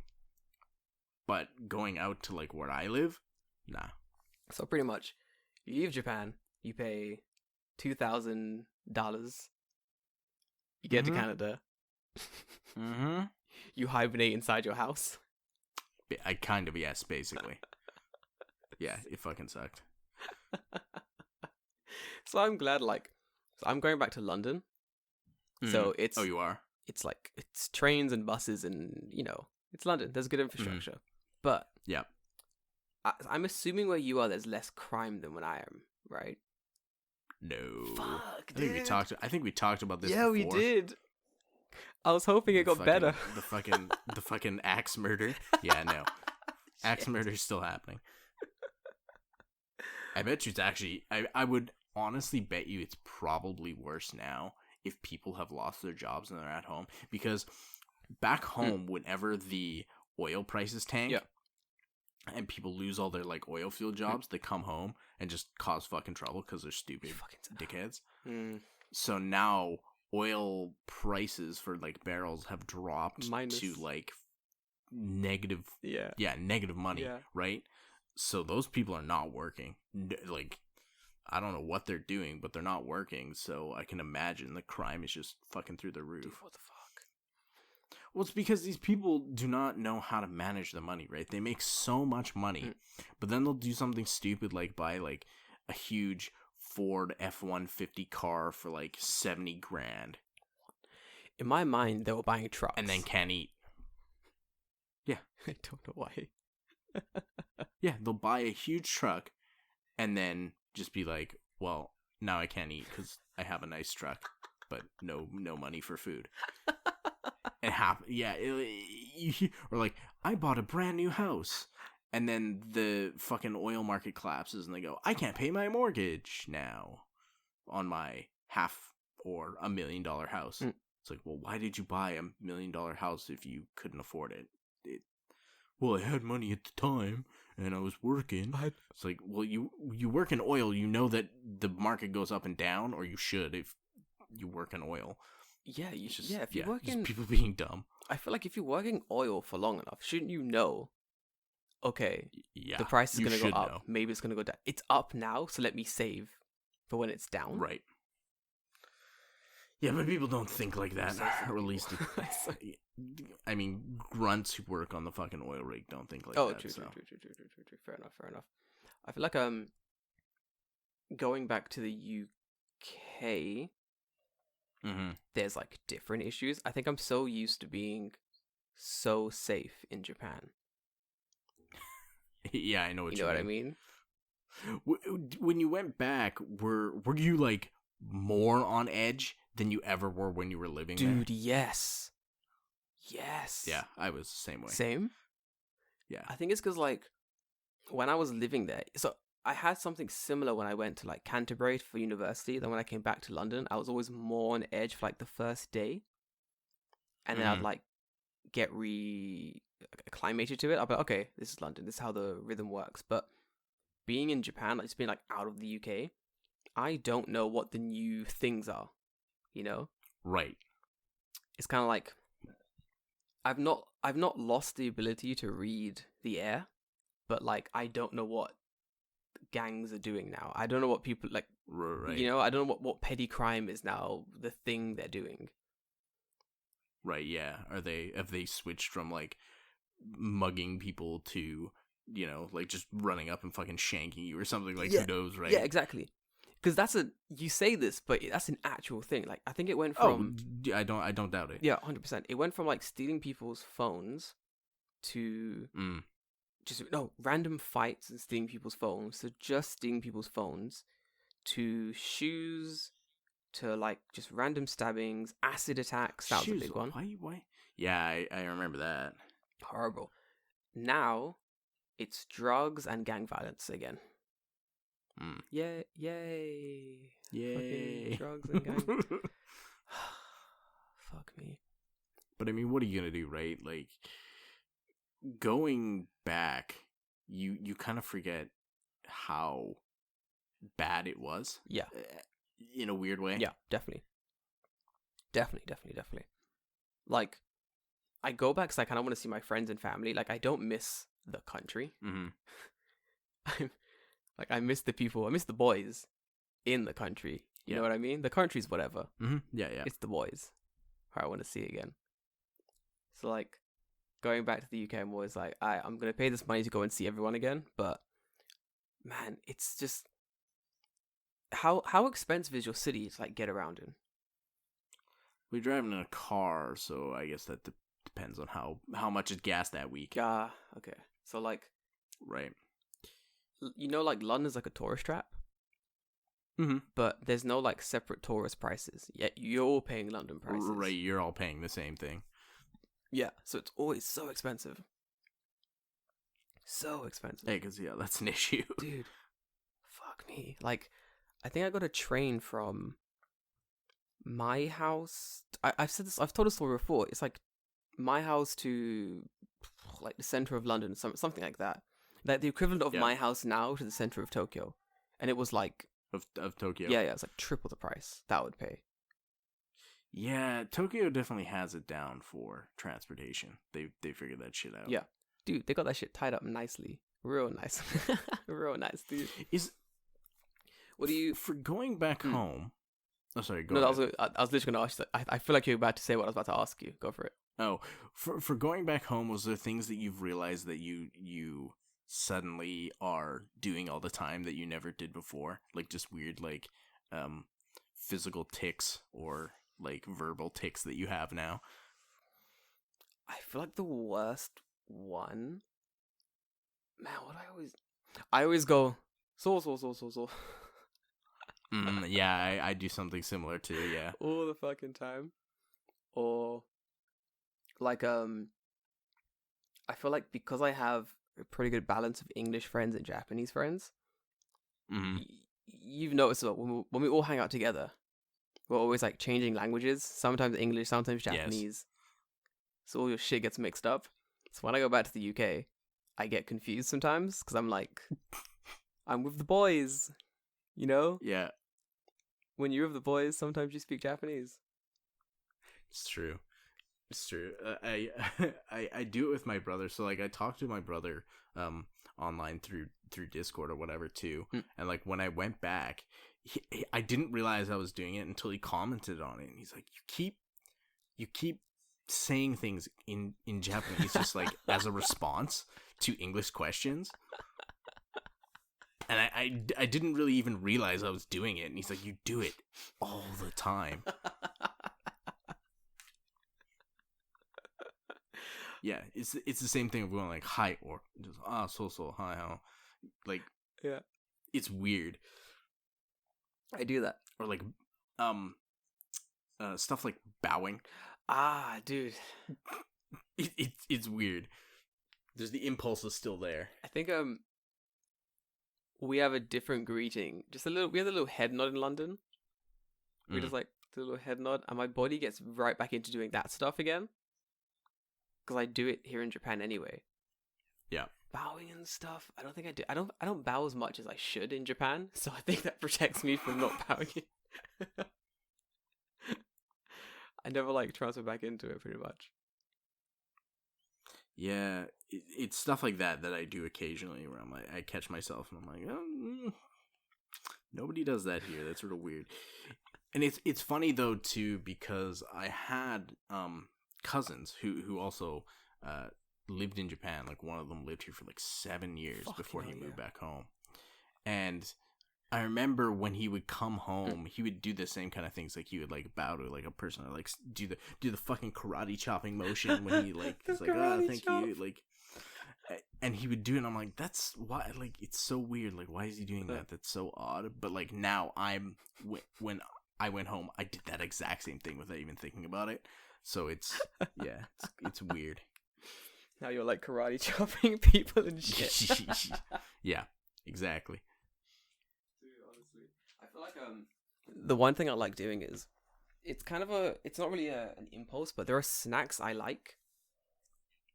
But going out to, like, where I live, nah. So pretty much, you leave Japan, you pay $2,000, you get to Canada, you hibernate inside your house. I kind of, yes, basically. Yeah, it fucking sucked. So I'm glad, like, I'm going back to London. So it's... Oh, you are? It's like, it's trains and buses and, it's London. There's good infrastructure. But... Yeah. I'm assuming where you are, there's less crime than when I am, right? No. Fuck, I think we talked about this before. Yeah, we did. I was hoping it got better. The fucking axe murder. Yeah, no. Axe murder is still happening. I bet you it's actually... I would honestly bet you it's probably worse now if people have lost their jobs and they're at home. Because back home, whenever the oil prices tank and people lose all their, like, oil field jobs, they come home and just cause fucking trouble because they're stupid dickheads. So now oil prices for, like, barrels have dropped to, like, negative money, right? So those people are not working. Like, I don't know what they're doing, but they're not working. So I can imagine the crime is just fucking through the roof. Dude, what the fuck? Well, it's because these people do not know how to manage the money, right? They make so much money, but then they'll do something stupid like buy, like, a huge Ford F-150 car for, like, 70 grand. In my mind, they were buying trucks. And then can't eat. Yeah. I don't know why. Yeah, they'll buy a huge truck and then just be like, well, now I can't eat because I have a nice truck, but no money for food. And or like, I bought a brand new house, and then the fucking oil market collapses and they go, I can't pay my mortgage now on my half or $1 million house. It's like, well, why did you buy $1 million house if you couldn't afford it? Well, I had money at the time, and I was working. It's like, well, you work in oil, you know that the market goes up and down, or you should if you work in oil. Yeah, you should. Yeah, if you work in... people being dumb. I feel like if you're working oil for long enough, shouldn't you know, okay, yeah, the price is going to go up. Know. Maybe it's going to go down. It's up now, so let me save for when it's down. Right. Yeah, but people don't think like that, or at least... I mean, grunts who work on the fucking oil rig don't think like that. True. Fair enough. I feel like going back to the UK, Mm-hmm. there's like different issues. I think I'm so used to being so safe in Japan. Yeah, I know what You you know what I mean. mean? When you went back, were you like more on edge than you ever were when you were living there? Dude, yes. Yes. Yeah, I was the same way. Same? Yeah. I think it's because, like, when I was living there, so I had something similar when I went to, like, Canterbury for university. Then when I came back to London, I was always more on edge for, like, the first day. And then I'd, like, get acclimated to it. I'll be like, okay, this is London. This is how the rhythm works. But being in Japan, like, just being, like, out of the UK, I don't know what the new things are, you know? Right. It's kind of like I've not lost the ability to read the air, but like I don't know what gangs are doing now. I don't know what people like. Right. You know, I don't know what petty crime is now the thing they're doing. Right. Yeah. Have they switched from like mugging people to, you know, like just running up and fucking shanking you or something? Like, Yeah. who knows, right? Yeah, exactly. Because you say this, but that's an actual thing. Like I think it went from I don't doubt it. yeah, 100%. It went from like stealing people's phones to just random fights and stealing people's phones, to just stealing people's phones, to shoes, to like just random stabbings, acid attacks. That was a big one. Why? Yeah, I remember that. Horrible. Now it's drugs and gang violence again. Yay! Fucking drugs and gang. Fuck me. But I mean, what are you gonna do, right? Like, going back, you kind of forget how bad it was. Yeah. In a weird way. Yeah, definitely. Like, I go back because I kind of want to see my friends and family. Like, I don't miss the country. Mm-hmm. I miss the people. I miss the boys in the country. You know what I mean? The country's whatever. Mm-hmm. Yeah. It's the boys who I want to see again. So, like, going back to the UK, I'm always like, I'm going to pay this money to go and see everyone again. But, man, it's just... How expensive is your city to, like, get around in? We're driving in a car, so I guess that depends on how much is gas that week. Okay. So, like... Right. You know, like, London's like a tourist trap? Mm-hmm. But there's no, like, separate tourist prices. Yet you're all paying London prices. Right, you're all paying the same thing. Yeah, so it's always so expensive. So expensive. Hey, because, yeah, that's an issue. Dude, fuck me. Like, I think I got a train from my house. I've said this, I've told a story before. It's like my house to, like, the center of London, something like that. Like, the equivalent of my house now to the center of Tokyo. And it was like... Of Tokyo. Yeah, it's like triple the price that would pay. Yeah, Tokyo definitely has it down for transportation. They figured that shit out. Yeah. Dude, they got that shit tied up nicely. Real nice. Real nice, dude. What do you... For going back home... Oh, sorry, go No, ahead. I was literally going to ask you. I feel like you're about to say what I was about to ask you. Go for it. Oh, for going back home, was there things that you've realized that you suddenly are doing all the time that you never did before? Like, just weird, like, physical tics or... like verbal tics that you have now? I feel like the worst one, man. I always go so. Yeah, I do something similar too. Yeah, all the fucking time. Or like I feel like because I have a pretty good balance of English friends and Japanese friends, you've noticed that when we all hang out together, we're always like changing languages. Sometimes English, sometimes Japanese. Yes. So all your shit gets mixed up. So when I go back to the UK, I get confused sometimes because I'm like, I'm with the boys, you know? Yeah. When you're with the boys, sometimes you speak Japanese. It's true. I do it with my brother. So like I talk to my brother online through Discord or whatever too. And like when I went back, I didn't realize I was doing it until he commented on it, and he's like, "You keep saying things in Japanese just like as a response to English questions." And I didn't really even realize I was doing it, and he's like, "You do it all the time." Yeah, it's the same thing of going like hi or just so hi how, like Yeah, it's weird. I do that. Or like stuff like bowing. Ah, dude. It's weird. There's the impulse is still there. I think we have a different greeting. Just a little. We have a little head nod in London. We just like do a little head nod, and my body gets right back into doing that stuff again. Because I do it here in Japan anyway. Yeah. Bowing and stuff. I don't think I do. I don't bow as much as I should in Japan, so I think that protects me from not bowing. I never like transfer back into it pretty much. Yeah, it's stuff like that I do occasionally where I'm like, I catch myself and I'm like, nobody does that here. That's sort of weird. And it's funny though too, because I had cousins who also lived in Japan. Like one of them lived here for like 7 years before he moved back home. And I remember when he would come home, he would do the same kind of things. Like he would like bow to like a person, or like do the fucking karate chopping motion when he like is like, thank you, like. And he would do it, and I'm like, that's why, like, it's so weird. Like, why is he doing that? That's so odd. But like now, when I went home, I did that exact same thing without even thinking about it. So it's it's weird. Now you're like karate chopping people and shit. Yeah, exactly. Dude, honestly, I feel like the one thing I like doing is it's not really an impulse, but there are snacks I like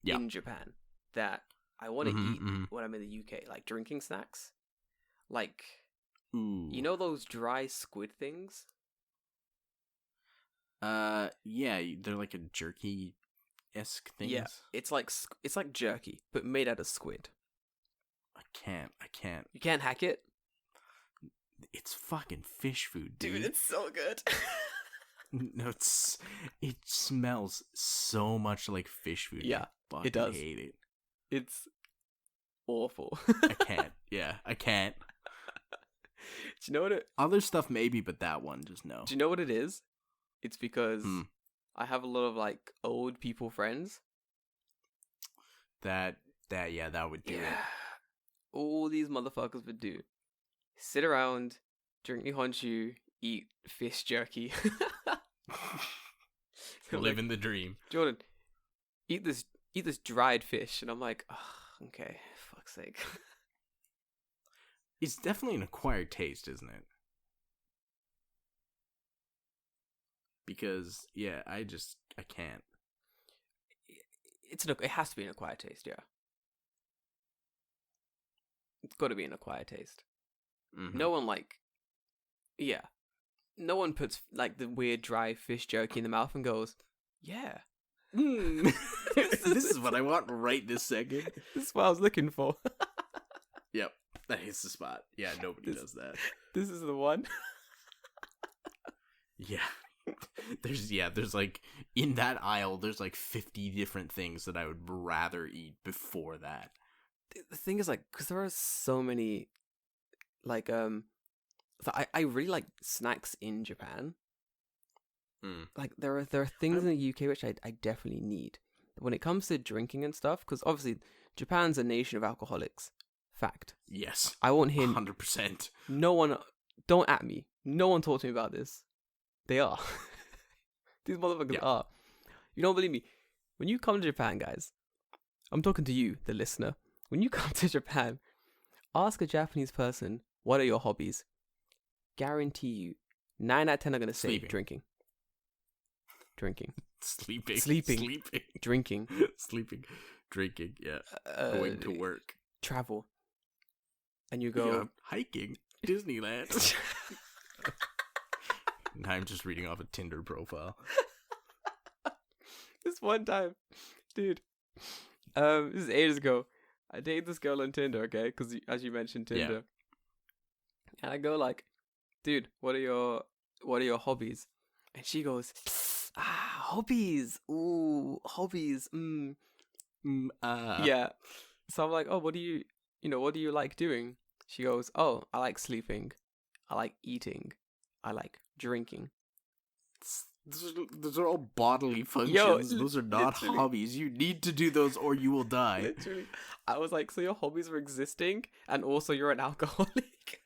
in Japan that I want to eat when I'm in the UK, like drinking snacks, like you know those dry squid things. Yeah, they're like a jerky-esque things. Yeah, it's like jerky, but made out of squid. I can't. You can't hack it. It's fucking fish food, dude. It's so good. No, it smells so much like fish food. Yeah, it does. I hate it. It's awful. I can't. Yeah, I can't. Do you know what other stuff maybe, but that one just no. Do you know what it is? It's because I have a lot of like old people friends. That would do it. All these motherfuckers would do. Sit around, drink Nihonshu, eat fish jerky. Living the dream. Jordan, eat this dried fish, and I'm like, oh, okay, fuck's sake. It's definitely an acquired taste, isn't it? Because I can't. It has to be an acquired taste, yeah. It's got to be an acquired taste. Mm-hmm. No one puts like the weird dry fish jerky in the mouth and goes, yeah. This is what I want right this second. This is what I was looking for. Yep, that hits the spot. Yeah, nobody does that. This is the one. Yeah. There's like in that aisle there's like 50 different things that I would rather eat before that. The thing is, like, because there are so many like I really like snacks in Japan. Like there are things in the UK which I definitely need. When it comes to drinking and stuff, because obviously Japan's a nation of alcoholics. Fact. Yes. I won't hear 100%. No one, don't at me. No one talked to me about this. They are. These motherfuckers are. You don't believe me? When you come to Japan, guys, I'm talking to you, the listener. When you come to Japan, ask a Japanese person, what are your hobbies? Guarantee you, 9 out of 10 are going to say drinking. Sleeping. Drinking. Sleeping. Drinking, yeah. Going to work. Travel. And you go... hiking. Disneyland. I'm just reading off a Tinder profile. This one time, dude, this is ages ago. I dated this girl on Tinder, okay? Because as you mentioned Tinder, and I go like, dude, what are your hobbies? And she goes, hobbies. Ooh, hobbies. Yeah. So I'm like, oh, what do you like doing? She goes, oh, I like sleeping. I like eating. I like drinking. Those are all bodily functions. Yo, those are not literally. hobbies. You need to do those or you will die. Literally. I was like, so your hobbies were existing and also you're an alcoholic?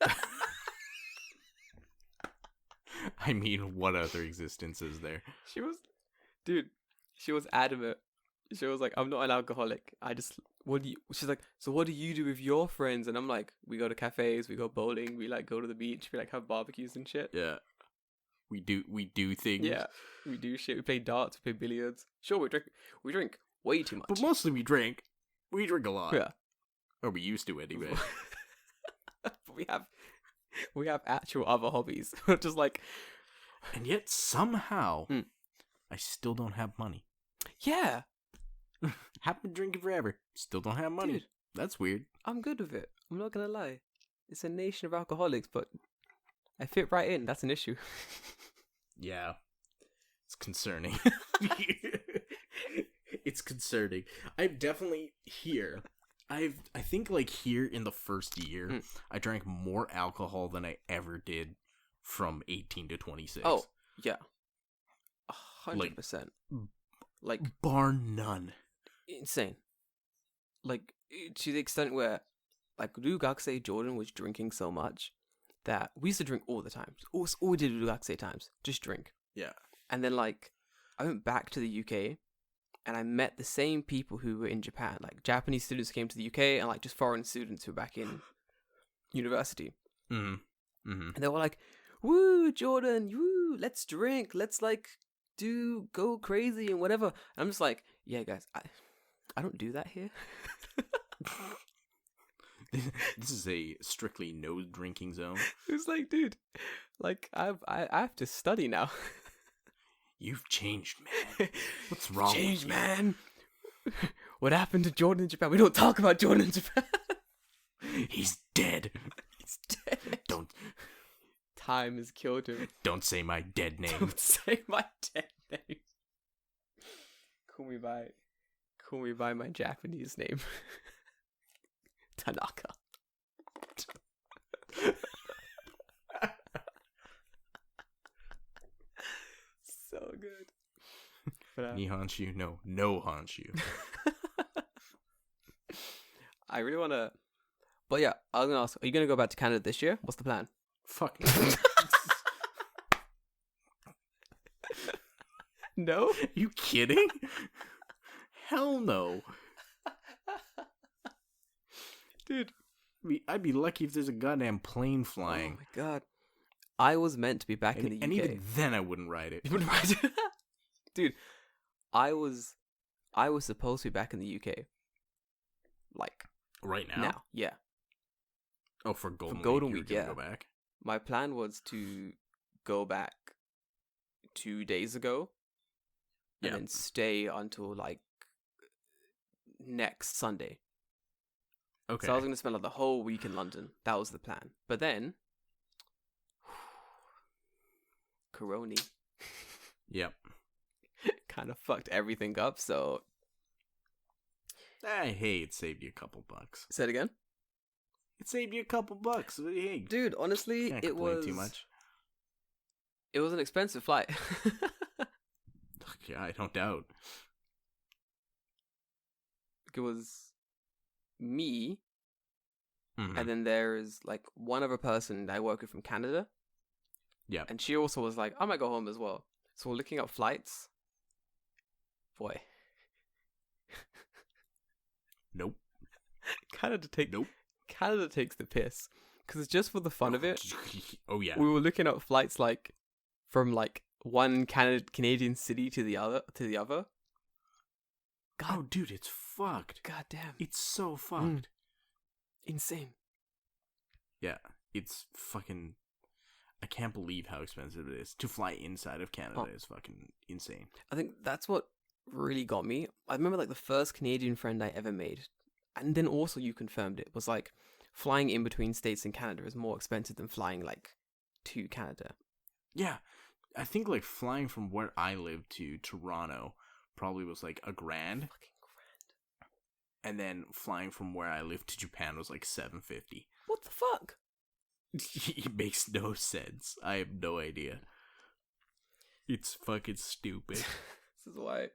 I mean, what other existence is there? She was adamant. She was like, I'm not an alcoholic. She's like, so what do you do with your friends? And I'm like, we go to cafes, we go bowling, we like go to the beach, we like have barbecues and shit. Yeah. We do things. Yeah. We do shit. We play darts, we play billiards. Sure, we drink way too much. But mostly we drink. We drink a lot. Yeah. Or we used to anyway. But we have actual other hobbies. Just like, and yet somehow I still don't have money. Yeah. Have been drinking forever. Still don't have money. Dude, that's weird. I'm good with it. I'm not gonna lie. It's a nation of alcoholics, but I fit right in. That's an issue. Yeah. It's concerning. It's concerning. I'm definitely here. I think like here in the first year, I drank more alcohol than I ever did from 18 to 26. Oh, yeah. 100%. Like bar none. Insane. Like, to the extent where, like, Rugakse Jordan was drinking so much that we used to drink all the time. All we did with Rugakse times, just drink. Yeah. And then, like, I went back to the UK and I met the same people who were in Japan. Like, Japanese students came to the UK and, like, just foreign students who were back in university. Mm-hmm. Mm-hmm. And they were like, woo, Jordan, woo, let's drink. Let's, like, go crazy and whatever. And I'm just like, yeah, guys, I don't do that here. This is a strictly no drinking zone. It's like, dude, like I have to study now. You've changed, man. What's wrong Changed, with you? man. What happened to Jordan in Japan? We don't talk about Jordan in Japan. He's dead. He's dead. Don't. Time has killed him. Don't say my dead name. Don't say my dead name. Call me by my Japanese name. Tanaka. So good. But, Nihonshu? No Honshu. I really want to... But yeah, I was going to ask, are you going to go back to Canada this year? What's the plan? Fuck. No? You kidding? Hell no. Dude. I'd be lucky if there's a goddamn plane Oh flying. my god. I was meant to be back in the UK. And even then I wouldn't ride it. You wouldn't ride it? Dude, I was supposed to be back in the UK. Like, Right now? now. Yeah. Oh, for Golden Week, Golden you were Week, gonna yeah. go back? My plan was to go back 2 days ago. And Yeah. then stay until, like, next Sunday. Okay. So I was going to spend like the whole week in London. That was the plan. But then, Corona Yep. kind of fucked everything up. So, Hey, it saved you a couple bucks. say it again. It saved you a couple bucks. Hey, Dude, honestly, can't it complain was too much. It was an expensive flight. Yeah, I don't doubt. It was me, Mhm. and then there's like one other person that I work with from Canada. Yeah. And she also was like, I might go home as well. So we're looking up flights. Boy. Nope. Canada Nope. Canada takes the piss. Because it's just for the fun of it. Oh, yeah. We were looking at flights like from like one Canadian city to the other. God, Oh, dude, it's fucked. God damn. It's so fucked. Insane. Yeah, it's fucking... I can't believe how expensive it is. To fly inside of Canada is fucking insane. I think that's what really got me. I remember like the first Canadian friend I ever made, and then also you confirmed it, was like flying in between states and Canada is more expensive than flying like to Canada. Yeah, I think like flying from where I live to Toronto probably was like $1,000. Fucking grand. And then flying from where I live to Japan was like $750. What the fuck? It makes no sense. I have no idea. It's fucking stupid. This is why I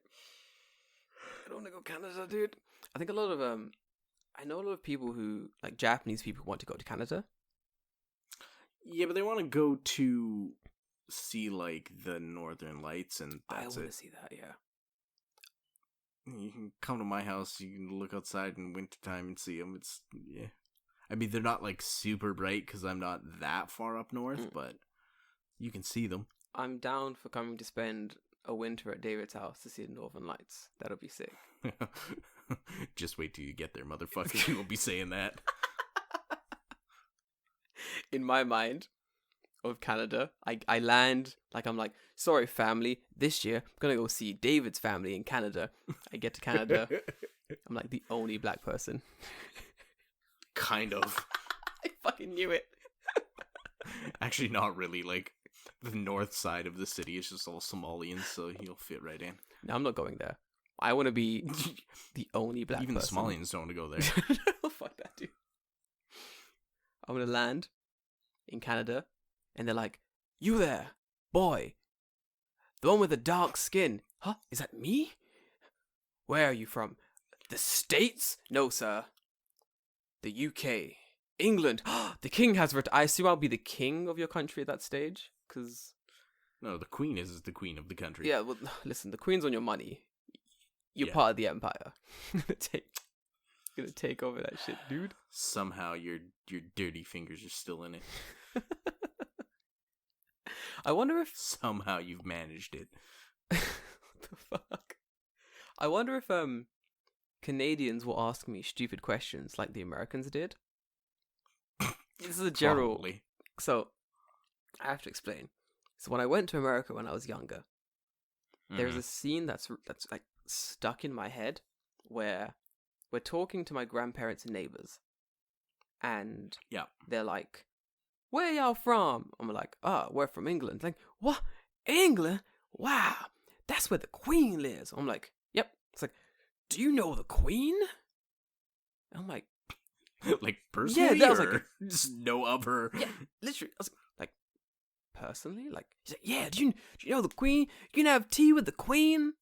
don't want to go Canada, dude. I think a lot of I know a lot of people who like Japanese people want to go to Canada. Yeah, but they want to go to see like the Northern Lights, and I that's want it. to see that. Yeah. You can come to my house. You can look outside in wintertime and see them. It's I mean, they're not like super bright because I'm not that far up north, but you can see them. I'm down for coming to spend a winter at David's house to see the Northern Lights. That'll be sick. Just wait till you get there, motherfucker. You won't be saying that. In my mind of Canada, I land like I'm like, sorry family, this year I'm gonna go see David's family in Canada. I get to Canada, I'm like the only black person. Kind of. I fucking knew it. Actually, not really. Like, the north side of the city is just all Somalians, so you'll fit right in. No, I'm not going there. I want to be the only black Even person. the Somalians don't want to go there. Fuck that, dude. I'm gonna land in Canada, and they're like, "You there, boy? The one with the dark skin? Huh? Is that me? Where are you from? The States? No, sir. The UK, England. The king has I assume I'll be the king of your country at that stage, because No, the queen is the queen of the country. yeah. Well, listen, the queen's on your money. You're Yeah. part of the empire. Gonna take over that shit, dude. Somehow your dirty fingers are still in it. I wonder if Somehow you've managed it. what the fuck. I wonder if Canadians will ask me stupid questions like the Americans did. This is a general. Probably. So I have to explain. So when I went to America when I was younger, there's a scene that's like stuck in my head where we're talking to my grandparents and neighbors, and Yeah. they're like, "Where y'all from?" I'm like, we're from England." Like, what? England? Wow, that's where the Queen lives. I'm like, yep. It's like, do you know the Queen? I'm like, Like, personally? Yeah, that was or like just know of her? yeah, literally. I was like, personally? Like, he's like, yeah, do you know the Queen? You can have tea with the Queen?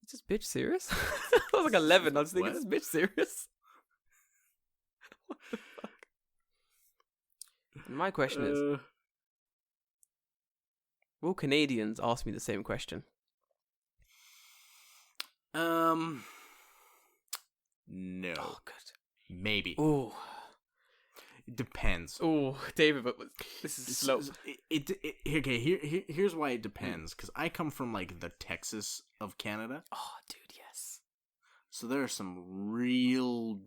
Is this bitch serious? I was like 11. I was thinking, What? is this bitch serious? What the fuck? And my question is, will Canadians ask me the same question? No. Oh, good. Maybe. Oh, It depends. oh, David, but this is slow. Okay, here's why it depends. Because I come from, like, the Texas of Canada. Oh, dude, yes. So there are some real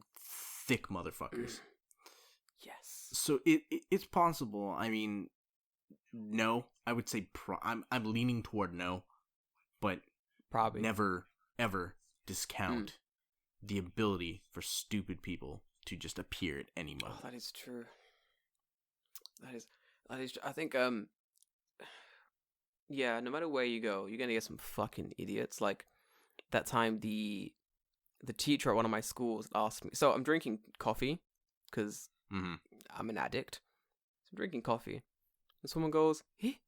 thick motherfuckers. Yes. So it's possible. I mean, no. I would say I'm leaning toward no. But Probably. never, ever discount the ability for stupid people to just appear at any Oh, moment. that is true. That is true. I think, yeah, no matter where you go, you're gonna get some fucking idiots. Like, that time the teacher at one of my schools asked me, so I'm drinking coffee, because Mm-hmm. I'm an addict. So I'm drinking coffee. And someone goes, "Hey,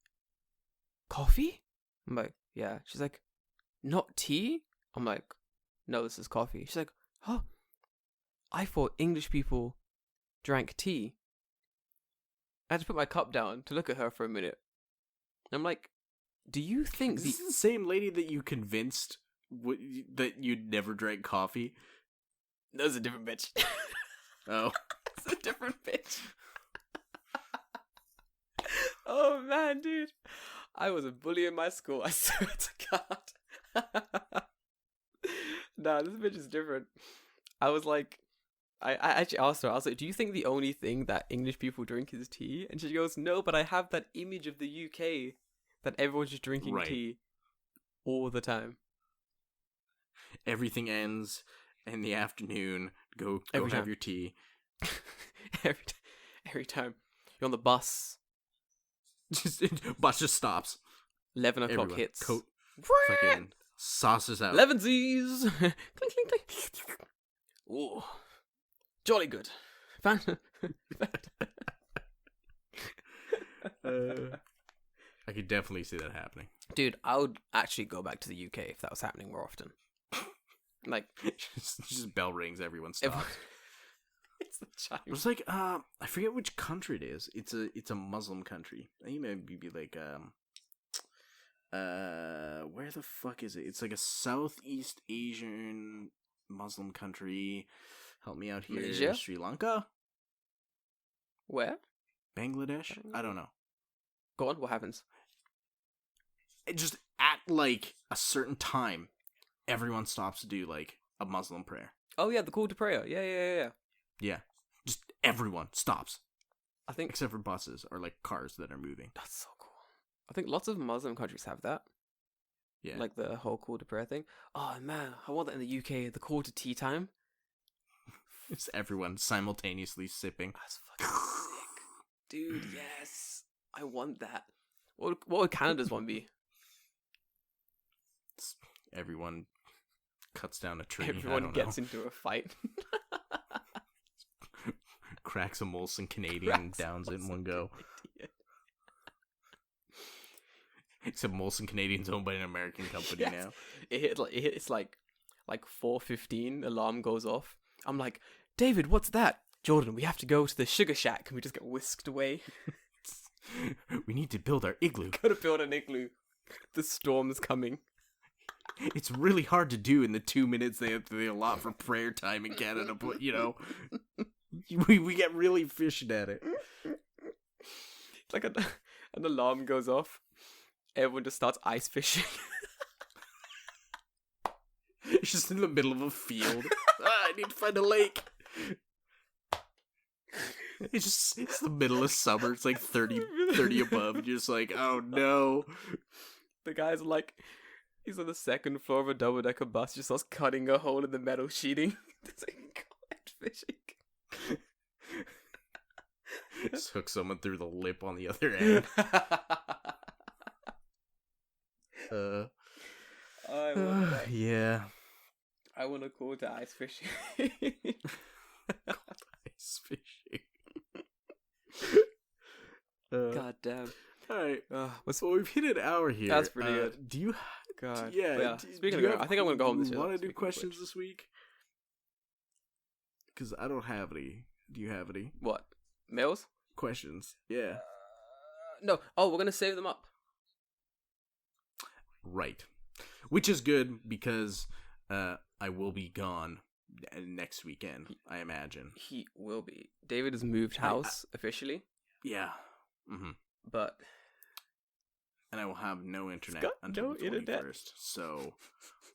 coffee?" I'm like, "Yeah." She's like, "Not tea?" I'm like, "No, this is coffee." She's like, "Oh, I thought English people drank tea." I had to put my cup down to look at her for a minute. And I'm like, do you think Is this the same lady that you convinced that you'd never drank coffee? That's a different bitch. Oh. It's a different bitch. Oh, man, dude. I was a bully in my school, I swear to God. Nah, this bitch is different. I was like, I actually asked her, I was like, do you think the only thing that English people drink is tea? And she goes, no, but I have that image of the UK that everyone's just drinking tea all the time. Everything ends in the afternoon. Go Every have time. your tea. Every time. You're on the bus. Bus just stops. 11 o'clock Everyone. hits. Coat. Fucking sauces out. 11sies. Clink, clink, clink. Ooh. Jolly good. I could definitely see that happening. Dude, I would actually go back to the UK if that was happening more often. Like, just bell rings, everyone stops. It's the chime. It was like I forget which country it is. It's a Muslim country. I think maybe be like where the fuck is it? It's like a Southeast Asian Muslim country. Help me out here. Malaysia? Sri Lanka? Where? Bangladesh? I don't know. Go on, what happens? It just at like a certain time, everyone stops to do like a Muslim prayer. Oh yeah, the call to prayer. Yeah. Yeah. Just everyone stops. I think Except for buses or like cars that are moving. that's so cool. I think lots of Muslim countries have that. Yeah. Like the whole call to prayer thing. Oh man, I want that in the UK, the call to tea time. It's everyone simultaneously sipping. That's fucking sick. Dude, yes. I want that. What would Canada's one be? Everyone cuts down a tree. Everyone gets into a fight. Cracks a Molson Canadian and downs it in one go. Except Molson Canadian's owned by an American company now. It's like 4:15. Alarm goes off. I'm like, David, what's that? Jordan, we have to go to the sugar shack. Can we just get whisked away? We need to build our igloo. Gotta build an igloo. The storm's coming. It's really hard to do in the 2 minutes they allot for prayer time in Canada, but you know, we get really efficient at it. It's like an alarm goes off. Everyone just starts ice fishing. It's just in the middle of a field. I need to find a lake. It's the middle of summer. It's like 30 above. And you're just like, oh no. The guy's like, he's on the second floor of a double-decker bus, just starts cutting a hole in the metal sheeting. It's like, ice fishing. Just hook someone through the lip on the other end. I want that. Yeah. I want to call to ice fishing. Ice fishing. God damn. Alright. What's Well, we've hit an hour here. That's pretty good. Do you... God. Yeah. But yeah. Do Speaking you of, I think I'm gonna go home this year. Want to do Speaking of questions which. this week? Because I don't have any. Do you have any What? Mails? questions? Yeah. No. Oh, we're gonna save them up. Right. Which is good because I will be gone next weekend, I imagine. He will be. David has moved house officially, Yeah. Mm-hmm. but And I will have no internet got until no the 21st. internet. So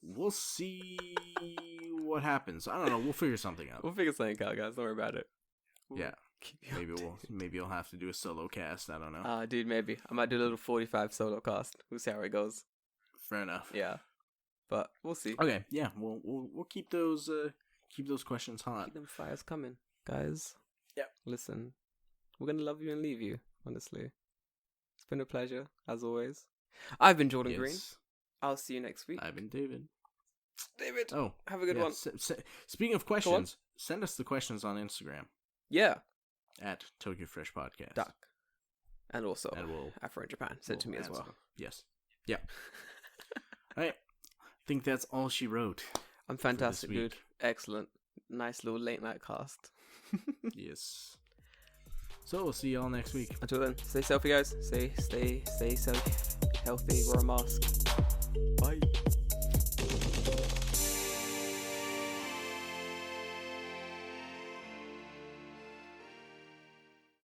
we'll see what happens. I don't know. We'll figure something out. we'll figure something out, guys. Don't worry about it. We'll Yeah. keep you Maybe I'll have to do a solo cast. I don't know. Dude, maybe I might do a little 45 solo cast. We'll see how it goes. Fair enough. Yeah, but we'll see. Okay. Yeah. We'll keep those questions hot. Keep them fires coming, guys. Yep. Listen, we're gonna love you and leave you. Honestly, it's been a pleasure as always. I've been Jordan Green. I'll see you next week. I've been David. David. Oh, Have a good yeah. one. Speaking of questions, send us the questions on Instagram Yeah. at Tokyo Fresh Podcast. Duck. And also, And we'll Afro in Japan. Send it to me as answer well. them. Yes. Yeah. All right. I think that's all she wrote. I'm fantastic, week. dude. Excellent. Nice little late night cast. Yes. So we'll see y'all next week. Until then, stay healthy, guys. Stay safe, healthy. Wear a mask. Bye.